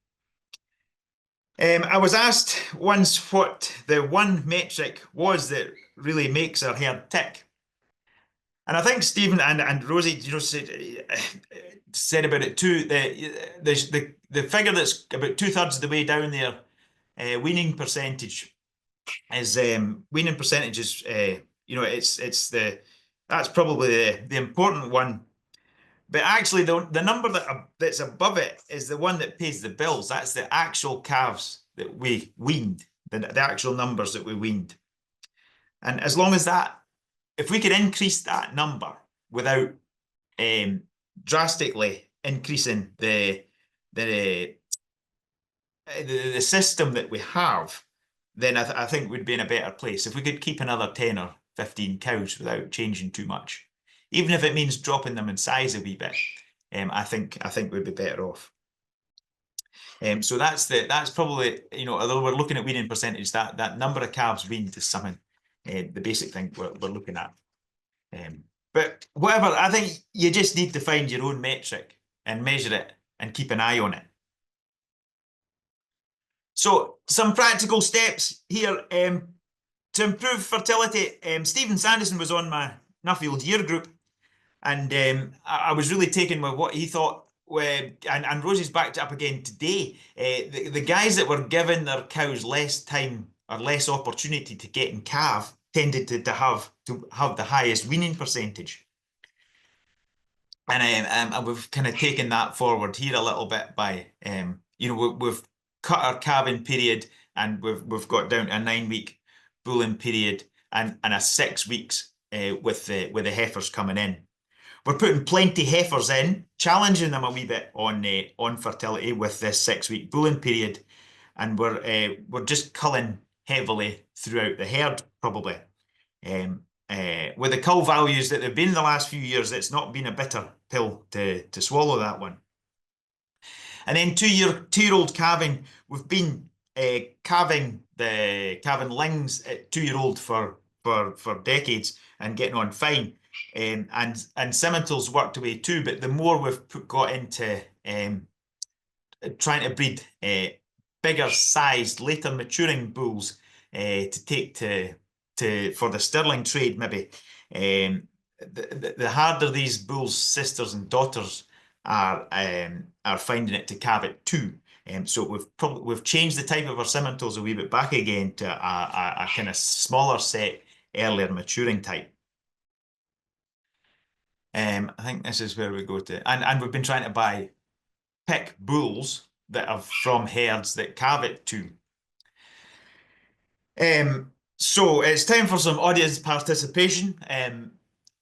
I was asked once what the one metric was that really makes our herd tick. And I think Stephen and Rosie, you know, said about it too. The figure that's about 2/3 of the way down there, weaning percentage, is weaning percentage is you know, that's probably the important one. But actually, the number that's above it is the one that pays the bills. That's the actual calves that we weaned, the actual numbers that we weaned. And as long as that, if we could increase that number without drastically increasing the system that we have, then I think we'd be in a better place. If we could keep another 10 or 15 cows without changing too much, even if it means dropping them in size a wee bit, I think we'd be better off. So that's probably, you know, although we're looking at weaning percentage, that number of calves weaned is something, the basic thing we're looking at. But whatever, I think you just need to find your own metric and measure it and keep an eye on it. So some practical steps here to improve fertility. Stephen Sanderson was on my Nuffield year group, and I was really taken with what he thought. And Rosie's backed it up again today. The guys that were given their cows less time or less opportunity to get in calve tended to have the highest weaning percentage. And we've kind of taken that forward here a little bit by, you know, we've cut our calving period, and we've got down to a 9-week bulling period and a 6 weeks with the heifers coming in. We're putting plenty heifers in, challenging them a wee bit on fertility with this 6-week bulling period, and we're just culling heavily throughout the herd probably. With the cull values that they've been in the last few years, it's not been a bitter pill to swallow, that one. And then two-year-old calving, we've been calving the calving lings at 2-year-old for decades and getting on fine. And Simmentals worked away too, but the more we've got into trying to breed bigger sized, later maturing bulls to take for the sterling trade, maybe, the harder these bulls' sisters and daughters are finding it to calve it too. So we've changed the type of our Simmentals a wee bit back again to a kind of smaller set, earlier maturing type. I think this is where we go to, and we've been trying to pick bulls that are from herds that calve it too. So it's time for some audience participation. I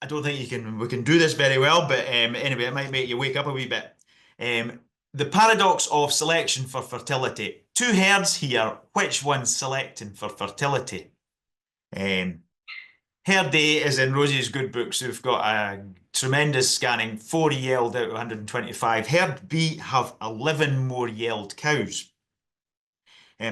don't think we can do this very well, but anyway, it might make you wake up a wee bit. The paradox of selection for fertility. 2 herds here, which one's selecting for fertility? Herd A is in Rosie's good books. We've got a tremendous scanning, 4 yelled out of 125. Herd B have 11 more yelled cows.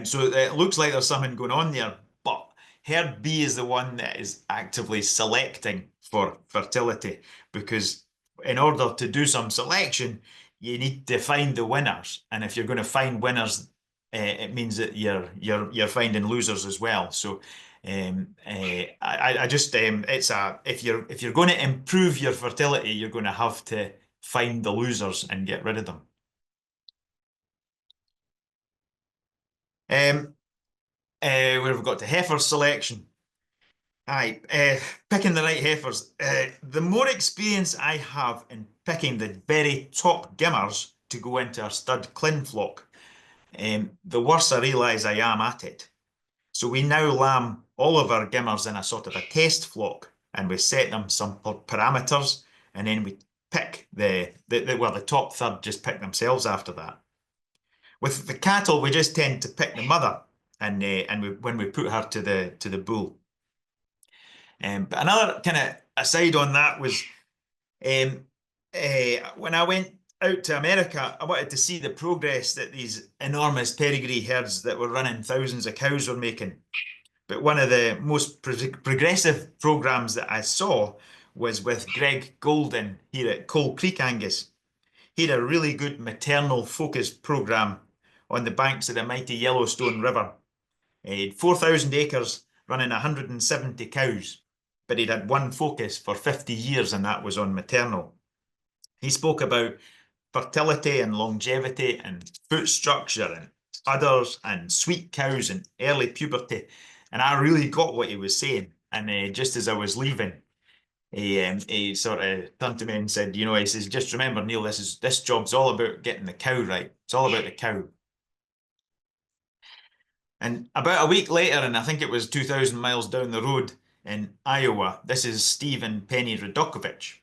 So it looks like there's something going on there, but herd B is the one that is actively selecting for fertility, because in order to do some selection, you need to find the winners. And if you're going to find winners, it means that you're finding losers as well. So I just if you're going to improve your fertility, you're going to have to find the losers and get rid of them. Where we've got to heifer selection. Aye, picking the right heifers. The more experience I have in picking the very top gimmers to go into our stud clin flock, the worse I realise I am at it. So we now lamb all of our gimmers in a sort of a test flock, and we set them some parameters, and then we pick the top third just pick themselves after that. With the cattle, we just tend to pick the mother, and when we put her to the bull. But another kind of aside on that was when I went out to America, I wanted to see the progress that these enormous pedigree herds that were running thousands of cows were making. But one of the most progressive programs that I saw was with Greg Golden here at Coal Creek, Angus. He had a really good maternal focused program on the banks of the mighty Yellowstone River. He had 4,000 acres running 170 cows, but he'd had one focus for 50 years, and that was on maternal. He spoke about fertility and longevity and foot structure and udders and sweet cows and early puberty. And I really got what he was saying. And just as I was leaving, he sort of turned to me and said, you know, he says, just remember, Neil, this job's all about getting the cow right. It's all about the cow. And about a week later, and I think it was 2,000 miles down the road in Iowa, this is Steve and Penny Radokovich,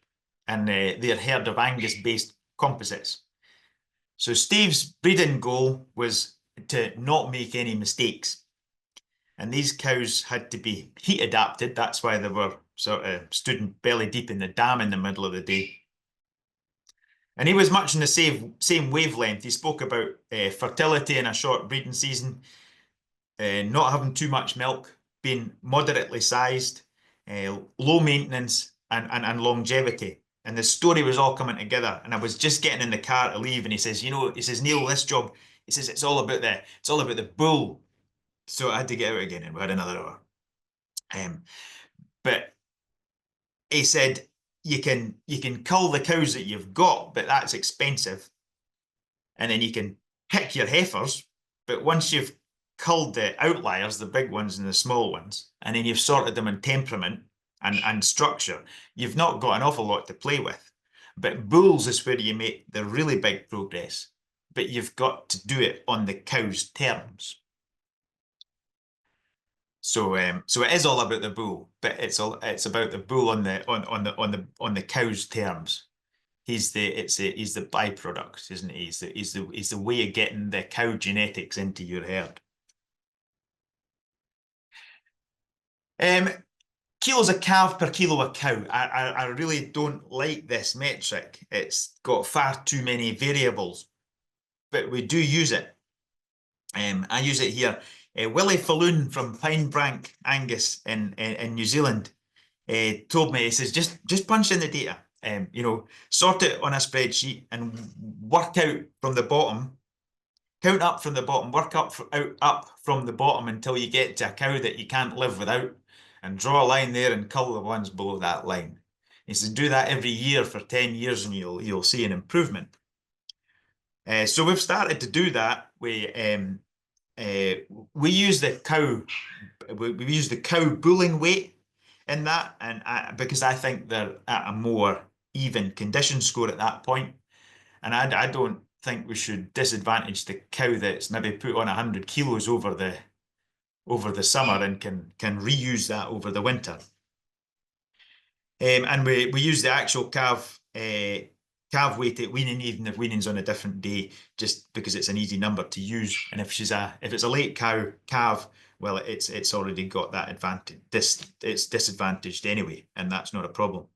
and their herd of Angus-based composites. So Steve's breeding goal was to not make any mistakes. And these cows had to be heat adapted. That's why they were sort of stood belly deep in the dam in the middle of the day. And he was much in the same wavelength. He spoke about fertility in a short breeding season, not having too much milk, being moderately sized, low maintenance, and longevity. And the story was all coming together. And I was just getting in the car to leave, and he says, you know, he says, Neil, this job, he says, it's all about the bull. So I had to get out again, and we had another hour. But he said, you can cull the cows that you've got, but that's expensive. And then you can pick your heifers, but once you've culled the outliers, the big ones and the small ones, and then you've sorted them in temperament and structure, you've not got an awful lot to play with. But bulls is where you make the really big progress, but you've got to do it on the cow's terms. So so it is all about the bull, but it's about the bull on the cow's terms. He's the byproduct, isn't he? He's the way of getting the cow genetics into your herd. Kilos of calf per kilo of cow. I really don't like this metric. It's got far too many variables, but we do use it. I use it here. Willie Falloon from Pinebrank, Angus in New Zealand told me, he says, just punch in the data, you know, sort it on a spreadsheet and work out from the bottom, count up from the bottom, work up from the bottom until you get to a cow that you can't live without, and draw a line there and cull the ones below that line. He says, do that every year for 10 years and you'll see an improvement. So we've started to do that. We use the cow bulling weight in that, and because I think they're at a more even condition score at that point, and I don't think we should disadvantage the cow that's maybe put on 100 kilos over the summer and can reuse that over the winter. And we use the actual calf weight at weaning, even if weaning's on a different day, just because it's an easy number to use. And if it's a late calf, well, it's already got that advantage. It's disadvantaged anyway, and that's not a problem.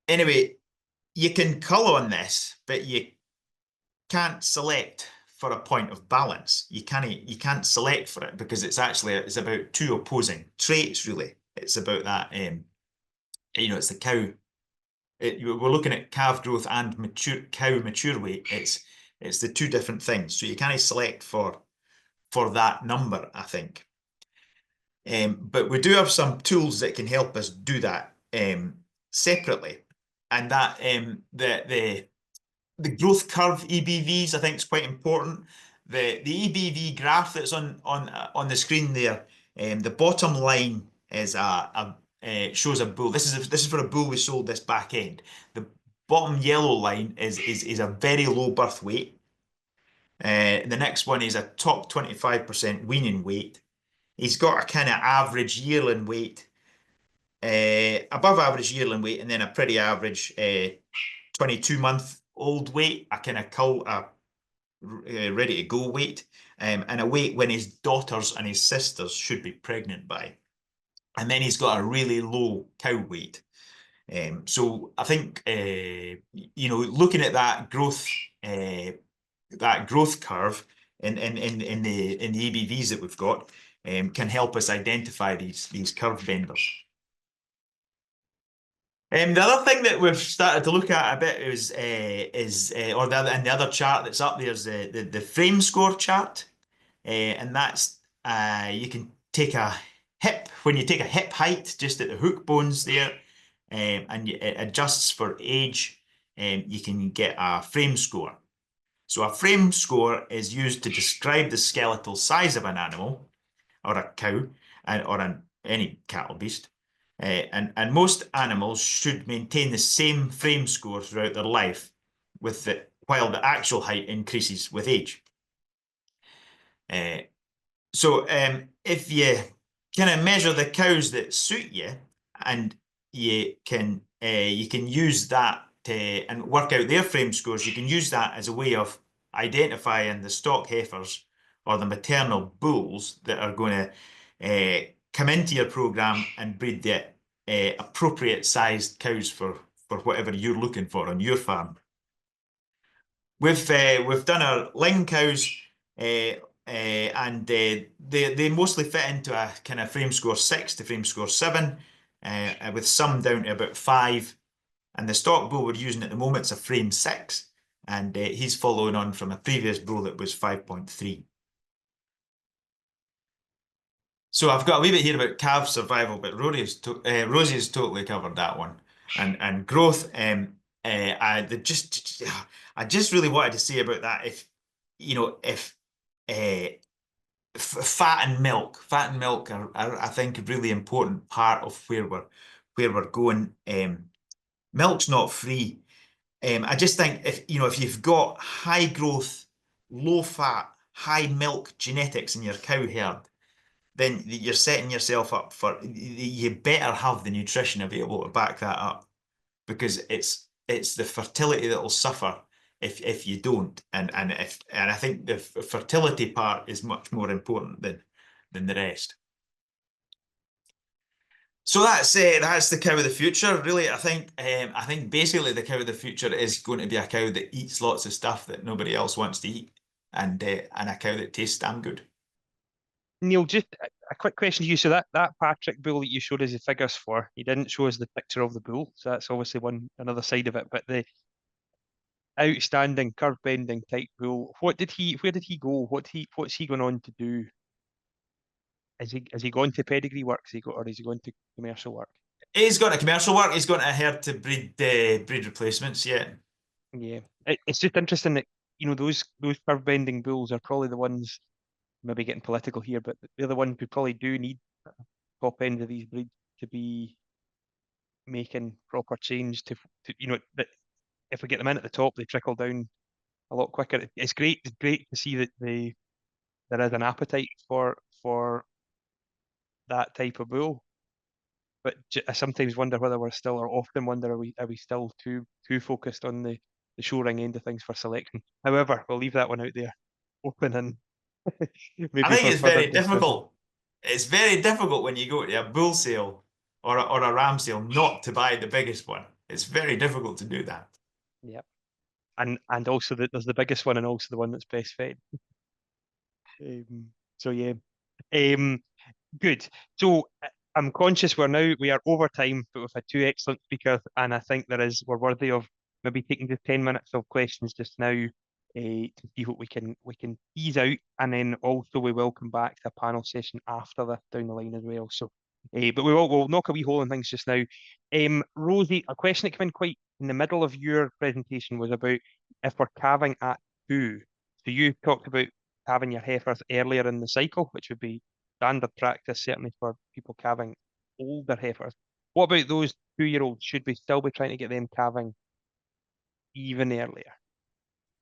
Anyway, you can cull on this, but you can't select for a point of balance. You can't select for it because it's about two opposing traits, really. It's about that, you know, it's the cow. We're looking at calf growth and cow mature weight. It's the two different things. So you can't select for that number, I think. But we do have some tools that can help us do that separately. And that the growth curve EBVs, I think, is quite important. the EBV graph that's on the screen there, the bottom line is shows a bull. This is for a bull we sold this back end. The bottom yellow line is a very low birth weight. The next one is a top 25% weaning weight. He's got a kind of average yearling weight, above average yearling weight, and then a pretty average 22-month-old weight, a kind of ready to go weight, and a weight when his daughters and his sisters should be pregnant by. And then he's got a really low cow weight. So I think looking at that growth curve in the EBVs that we've got can help us identify these curve benders. The other thing that we've started to look at a bit is the other chart that's up there is the frame score chart, and that's you can take a hip, when you take a hip height just at the hook bones there, and it adjusts for age, you can get a frame score. So a frame score is used to describe the skeletal size of an animal, or a cow, or any cattle beast. And most animals should maintain the same frame score throughout their life, while the actual height increases with age. So if you kind of measure the cows that suit you, and you can use that and work out their frame scores, you can use that as a way of identifying the stock heifers or the maternal bulls that are going to come into your program and breed the appropriate sized cows for whatever you're looking for on your farm. We've done our ling cows, and they mostly fit into a kind of frame score 6 to frame score 7, with some down to about 5. And the stock bull we're using at the moment is a frame 6, and he's following on from a previous bull that was 5.3. So I've got a wee bit here about calf survival, but Rosie's totally covered that one. And growth, I just really wanted to say about that, if fat and milk are I think a really important part of where we're going. Milk's not free. I just think if you've got high growth, low fat, high milk genetics in your cow herd, then you're setting yourself up for, you better have the nutrition available to back that up, because it's the fertility that will suffer if you don't, and I think the fertility part is much more important than the rest. So that's the cow of the future. Really, I think basically the cow of the future is going to be a cow that eats lots of stuff that nobody else wants to eat, and a cow that tastes damn good. Neil, just a quick question to you. So that Patrick bull that you showed us the figures for, you didn't show us the picture of the bull. So that's obviously another side of it. But the outstanding curve bending type bull, where did he go? What's he going on to do? Has he gone to pedigree work? Or is he going to commercial work? He's gone to commercial work. He's gone to a herd to breed replacements. Yeah. Yeah. It's just interesting that those curve bending bulls are probably the ones, maybe getting political here, but they're the ones who probably do need top end of these breeds to be making proper change to that if we get them in at the top, they trickle down a lot quicker. It's great to see that there is an appetite for that type of bull, but I sometimes wonder whether we're still, or often wonder, are we still too focused on the show ring end of things for selection? However, we'll leave that one out there open, and maybe I think for it's further very discussion. difficult. It's very difficult when you go to a bull sale or a ram sale not to buy the biggest one. It's very difficult to do that. Yep. And also that there's the biggest one and also the one that's best fed. So yeah. Good. So I'm conscious we are over time, but we've had two excellent speakers, and I think we're worthy of maybe taking just 10 minutes of questions just now, to see what we can tease out, and then also we will come back to a panel session after this down the line as well. So but we'll knock a wee hole in things just now. Rosie, a question that came in quite in the middle of your presentation was about if we're calving at 2. So you talked about calving your heifers earlier in the cycle, which would be standard practice, certainly for people calving older heifers. What about those 2-year-olds? Should we still be trying to get them calving even earlier?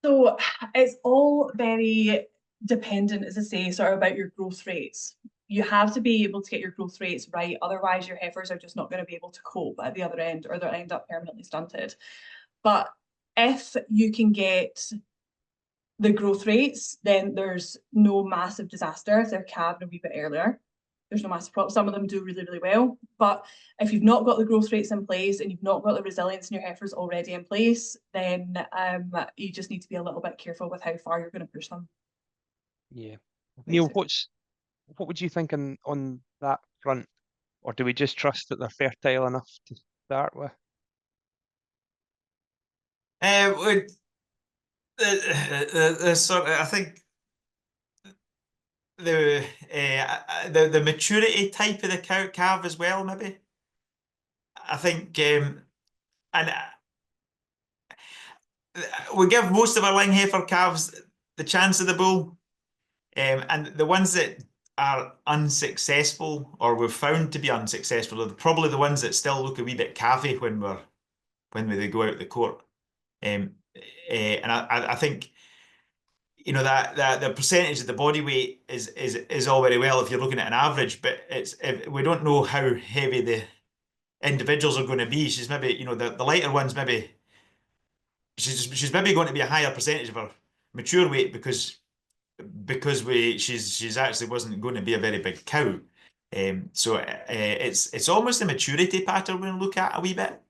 So it's all very dependent, as I say, sort of about your growth rates. You have to be able to get your growth rates right, otherwise your heifers are just not going to be able to cope at the other end, or they'll end up permanently stunted. But if you can get the growth rates, then there's no massive disaster if they're calved a wee bit earlier. There's no massive problem. Some of them do really, really well. But if you've not got the growth rates in place and you've not got the resilience in your heifers already in place, then you just need to be a little bit careful with how far you're going to push them. Yeah. Neil, Basically. what would you think on that front? Or do we just trust that they're fertile enough to start with? Sort of, I think the maturity type of the cow calf as well, maybe. I think, and we give most of our ling heifer calves the chance of the bull, and the ones that are unsuccessful or we've found to be unsuccessful are probably the ones that still look a wee bit calfy when they go out the court. And I think, you know, that the percentage of the body weight is all very well if you're looking at an average, but we don't know how heavy the individuals are going to be. She's maybe, you know, the lighter ones, maybe she's maybe going to be a higher percentage of her mature weight because she's actually wasn't going to be a very big cow. So it's almost a maturity pattern we're going to look at a wee bit,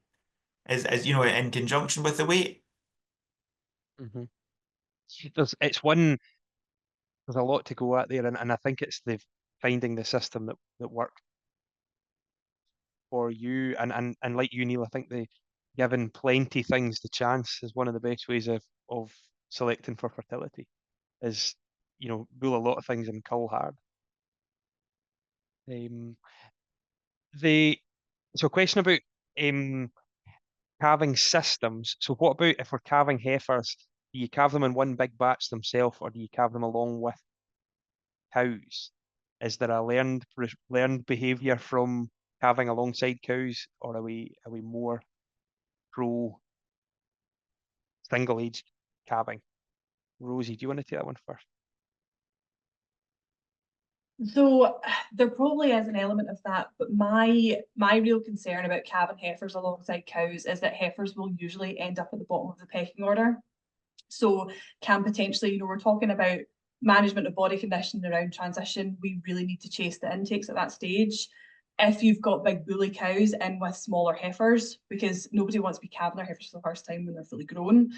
as you know, in conjunction with the weight. Mm-hmm. There's a lot to go at there, and I think it's finding the system that works for you. And like you, Neil, I think giving plenty things the chance is one of the best ways of selecting for fertility. Is, you know, rule a lot of things in cull hard. So question about calving systems. So what about if we're calving heifers? Do you calve them in one big batch themselves, or do you calve them along with cows? Is there a learned behaviour from calving alongside cows, or are we more pro single aged calving? Rosie, do you want to take that one first? So there probably is an element of that, but my real concern about calving heifers alongside cows is that heifers will usually end up at the bottom of the pecking order. So can potentially, you know, we're talking about management of body conditioning around transition. We really need to chase the intakes at that stage. If you've got big bully cows in with smaller heifers, because nobody wants to be calving their heifers for the first time when they're fully grown,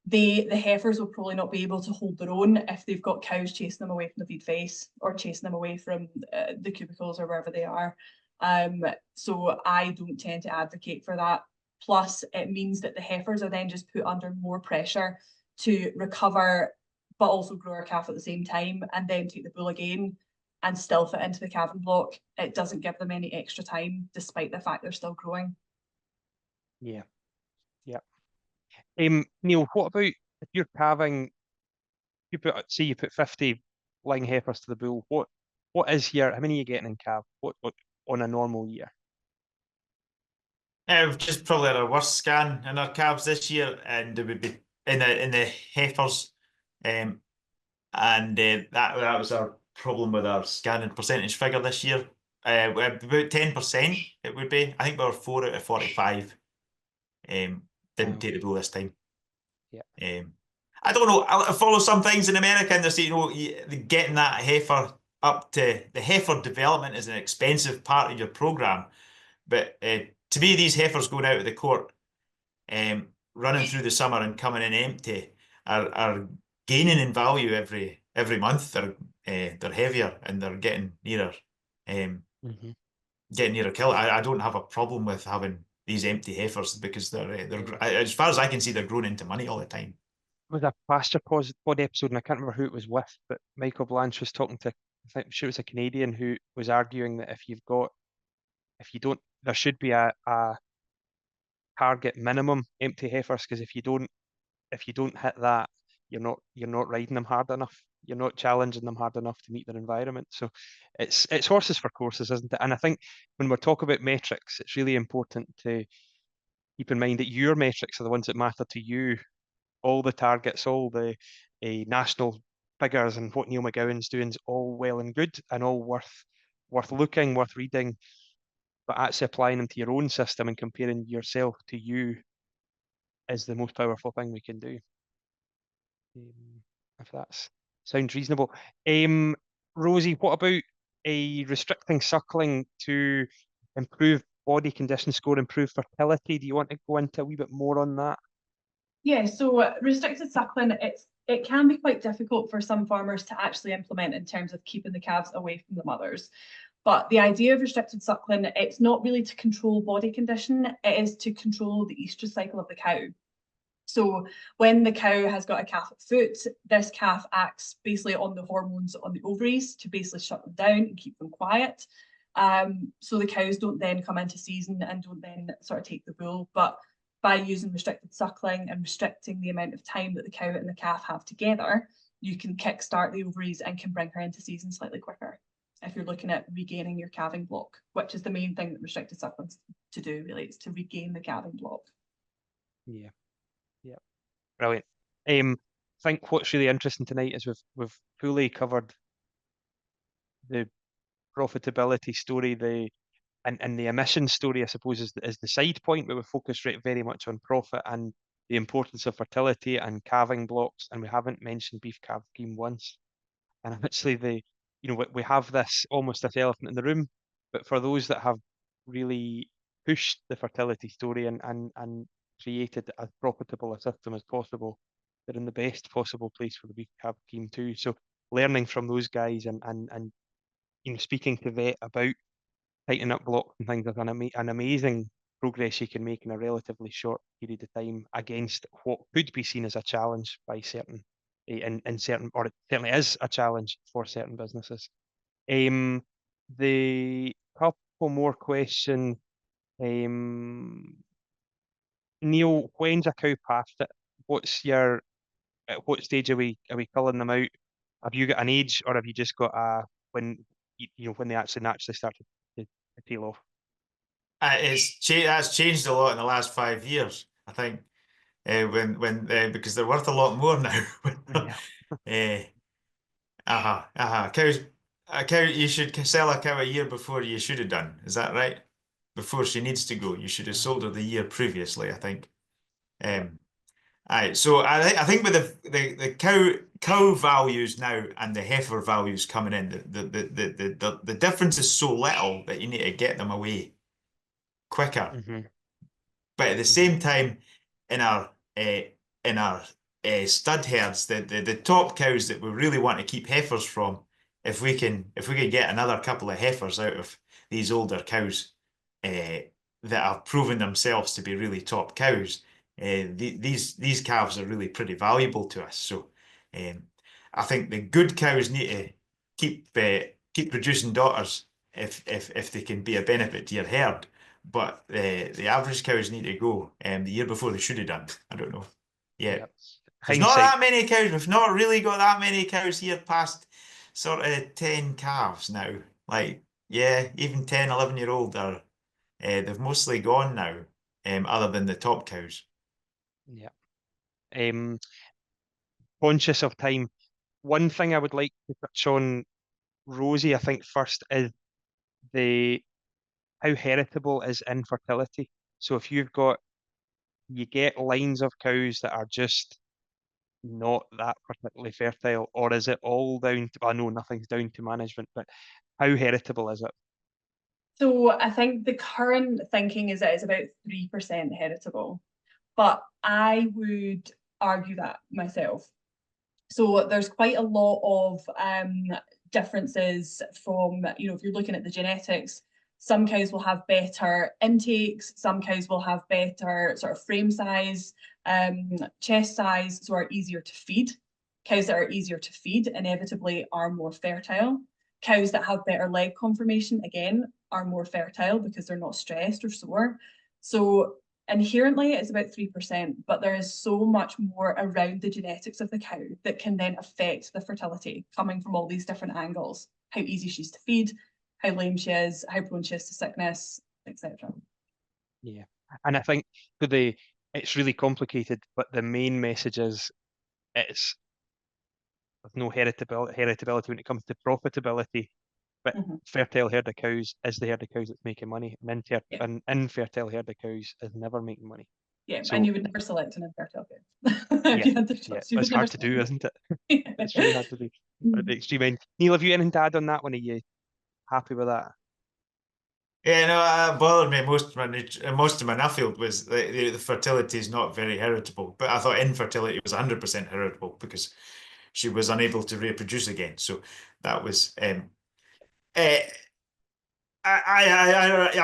the heifers will probably not be able to hold their own if they've got cows chasing them away from the feed face or chasing them away from the cubicles or wherever they are. So I don't tend to advocate for that. Plus, it means that the heifers are then just put under more pressure to recover, but also grow a calf at the same time, and then take the bull again and still fit into the calving block. It doesn't give them any extra time, despite the fact they're still growing. Yeah. Yeah. Neil, what about if you're calving? You put 50 ling heifers to the bull. What is here? How many are you getting in calf? What on a normal year? We've just probably had our worst scan in our calves this year, and it would be in the heifers, and that was our problem with our scanning percentage figure this year. About 10% it would be. I think we were 4 out of 45. Didn't Wow. take the bull this time. Yeah. I don't know. I follow some things in America, and they say, you know, getting that heifer up to the heifer development is an expensive part of your program. But to me, these heifers going out of the court, running through the summer and coming in empty, are gaining in value every month. They're heavier and they're getting nearer kill. I don't have a problem with having these empty heifers because they're as far as I can see, they're growing into money all the time. It was a pasture pod episode, and I can't remember who it was with, but Michael Blanche was talking to, I think it was a Canadian, who was arguing that if you don't, there should be a target minimum empty heifers, because if you don't hit that, you're not riding them hard enough. you're not challenging them hard enough to meet their environment. So it's horses for courses, isn't it? And I think when we're talking about metrics, it's really important to keep in mind that your metrics are the ones that matter to you. All the targets, all the national figures and what Neil McGowan's doing is all well and good and all worth looking, worth reading, but actually applying them to your own system and comparing yourself to you is the most powerful thing we can do. If that sounds reasonable. Rosie, what about restricting suckling to improve body condition score, improve fertility? Do you want to go into a wee bit more on that? Yeah, so restricted suckling, it can be quite difficult for some farmers to actually implement in terms of keeping the calves away from the mothers. But the idea of restricted suckling, it's not really to control body condition, it is to control the estrous cycle of the cow. So when the cow has got a calf at foot, this calf acts basically on the hormones on the ovaries to basically shut them down and keep them quiet. So the cows don't then come into season and don't then sort of take the bull. But by using restricted suckling and restricting the amount of time that the cow and the calf have together, you can kickstart the ovaries and can bring her into season slightly quicker if you're looking at regaining your calving block, which is the main thing that restricted suckling's to do, really. It's to regain the calving block. Yeah. Yeah. Brilliant. I think what's really interesting tonight is we've fully covered the profitability story, and the emission story, I suppose, is the side point, where we focus very much on profit and the importance of fertility and calving blocks, and we haven't mentioned beef calf scheme once. And actually, we have almost this elephant in the room, but for those that have really pushed the fertility story and created as profitable a system as possible, they're in the best possible place for the beef calf scheme too. So learning from those guys and speaking to vet about tightening up blocks and things is an amazing progress you can make in a relatively short period of time against what could be seen as a challenge by certain, in certain, or it certainly is a challenge for certain businesses. The couple more questions. Neil, when's a cow past it? At what stage are we culling them out? Have you got an age, or have you just got when when they actually naturally start to tail off? That's changed a lot in the last 5 years, I think. Because they're worth a lot more now. Cows, a cow, you should sell a cow a year before you should have done. Is that right? Before she needs to go, you should have sold her the year previously, I think. So I think with the cow values now and the heifer values coming in, the difference is so little that you need to get them away quicker. But at the same time, in our stud herds, the top cows that we really want to keep heifers from, if we can get another couple of heifers out of these older cows that have proven themselves to be really top cows, these calves are really pretty valuable to us. So I think the good cows need to keep producing daughters if they can be a benefit to your herd. But the average cows need to go the year before they should have done. I don't know. Yeah. Yep. There's not that many cows. We've not really got that many cows here past sort of 10 calves now. Like, yeah, even 10, 11-year-old are, they've mostly gone now, other than the top cows. Yeah. Conscious of time, one thing I would like to touch on, Rosie, I think first is how heritable is infertility. So if you get lines of cows that are just not that particularly fertile, or is it all down to, I know nothing's down to management, but how heritable is it? So I think the current thinking is that it's about 3% heritable, but I would argue that myself. So there's quite a lot of differences from, if you're looking at the genetics, some cows will have better intakes, some cows will have better sort of frame size, chest size, so are easier to feed. Cows that are easier to feed inevitably are more fertile. Cows that have better leg conformation, again, are more fertile because they're not stressed or sore. So Inherently, it's about 3%, but there is so much more around the genetics of the cow that can then affect the fertility, coming from all these different angles. How easy she's to feed, how lame she is, how prone she is to sickness, etc. Yeah, and I think it's really complicated, but the main message is there's no heritability when it comes to profitability. But fertile herd of cows is the herd of cows that's making money, and an infertile herd of cows is never making money. Yeah, So, and you would never select an infertile cow. yeah, it's hard to do, isn't it? It's really hard to do at the extreme end. Neil, have you anything to add on that one? Are you happy with that? Yeah, no, it bothered me most of my Nuffield was the fertility is not very heritable, but I thought infertility was 100% heritable because she was unable to reproduce again. So that was I'm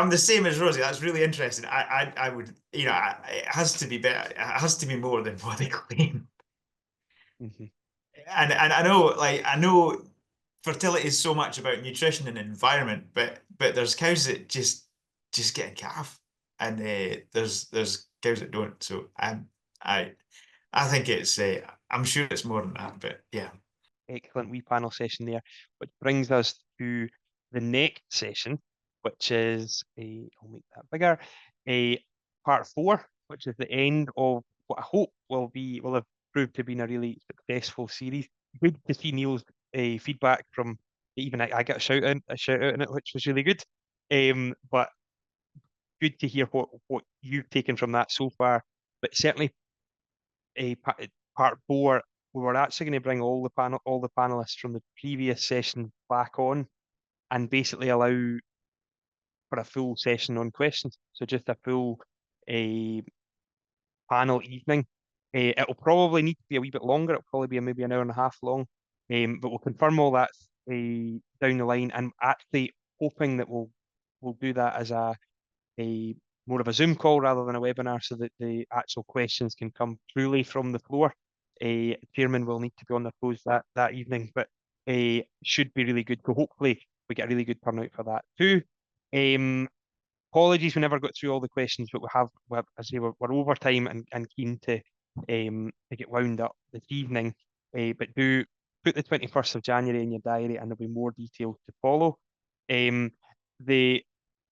the same as Rosie. That's really interesting. I would, it has to be better. It has to be more than what they claim. Mm-hmm. And I know fertility is so much about nutrition and environment, but there's cows that just get a calf, and there's cows that don't. So I think it's I'm sure it's more than that, but yeah. Excellent wee panel session there, which brings us to the next session, which is I'll make that bigger, a part 4, which is the end of what I hope will have proved to be a really successful series. Good to see Neil's feedback from even I got a shout out in it, which was really good. But good to hear what you've taken from that so far. But certainly a part 4, we were actually going to bring all the panelists from the previous session back on and basically allow for a full session on questions. So just a full panel evening. It'll probably need to be a wee bit longer. It'll probably be maybe an hour and a half long. But we'll confirm all that down the line, and actually hoping that we'll do that as a more of a Zoom call rather than a webinar, so that the actual questions can come truly from the floor. Chairman will need to be on their toes that evening, but should be really good. So hopefully we get a really good turnout for that too. Apologies we never got through all the questions, but as I say, we're over time and keen to get wound up this evening. But do put the 21st of January in your diary, and there'll be more details to follow. The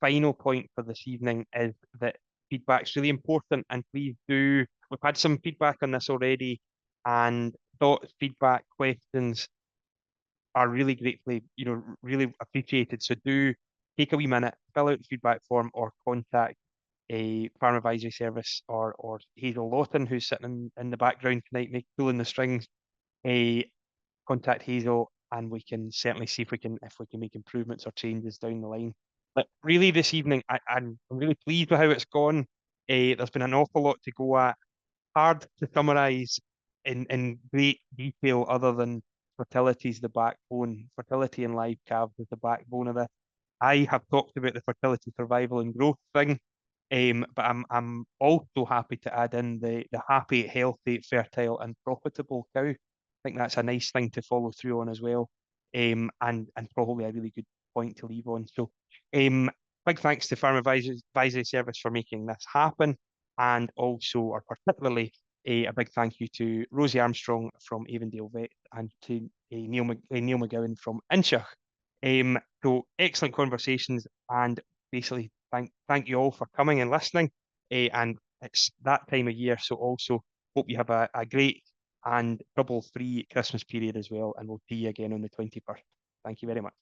final point for this evening is that feedback's really important, and please do. We've had some feedback on this already, and thoughts, feedback, questions are really gratefully, really appreciated. So do take a wee minute, fill out the feedback form, or contact a farm advisory service or Hazel Lawton, who's sitting in the background tonight, pulling the strings. Contact Hazel, and we can certainly see if we can make improvements or changes down the line. But really, this evening, I'm really pleased with how it's gone. There's been an awful lot to go at. Hard to summarise in great detail, other than fertility is the backbone. Fertility in live calves is the backbone of this. I have talked about the fertility, survival, and growth thing, but I'm also happy to add in the happy, healthy, fertile, and profitable cow. I think that's a nice thing to follow through on as well, and probably a really good point to leave on. So, big thanks to Farm Advisory Service for making this happen, and also, or particularly, a big thank you to Rosie Armstrong from Avondale Vet and to Neil McGowan from Incheoch. So excellent conversations, and basically thank you all for coming and listening. And it's that time of year, so also hope you have a great and trouble-free Christmas period as well, and we'll see you again on the 21st. Thank you very much.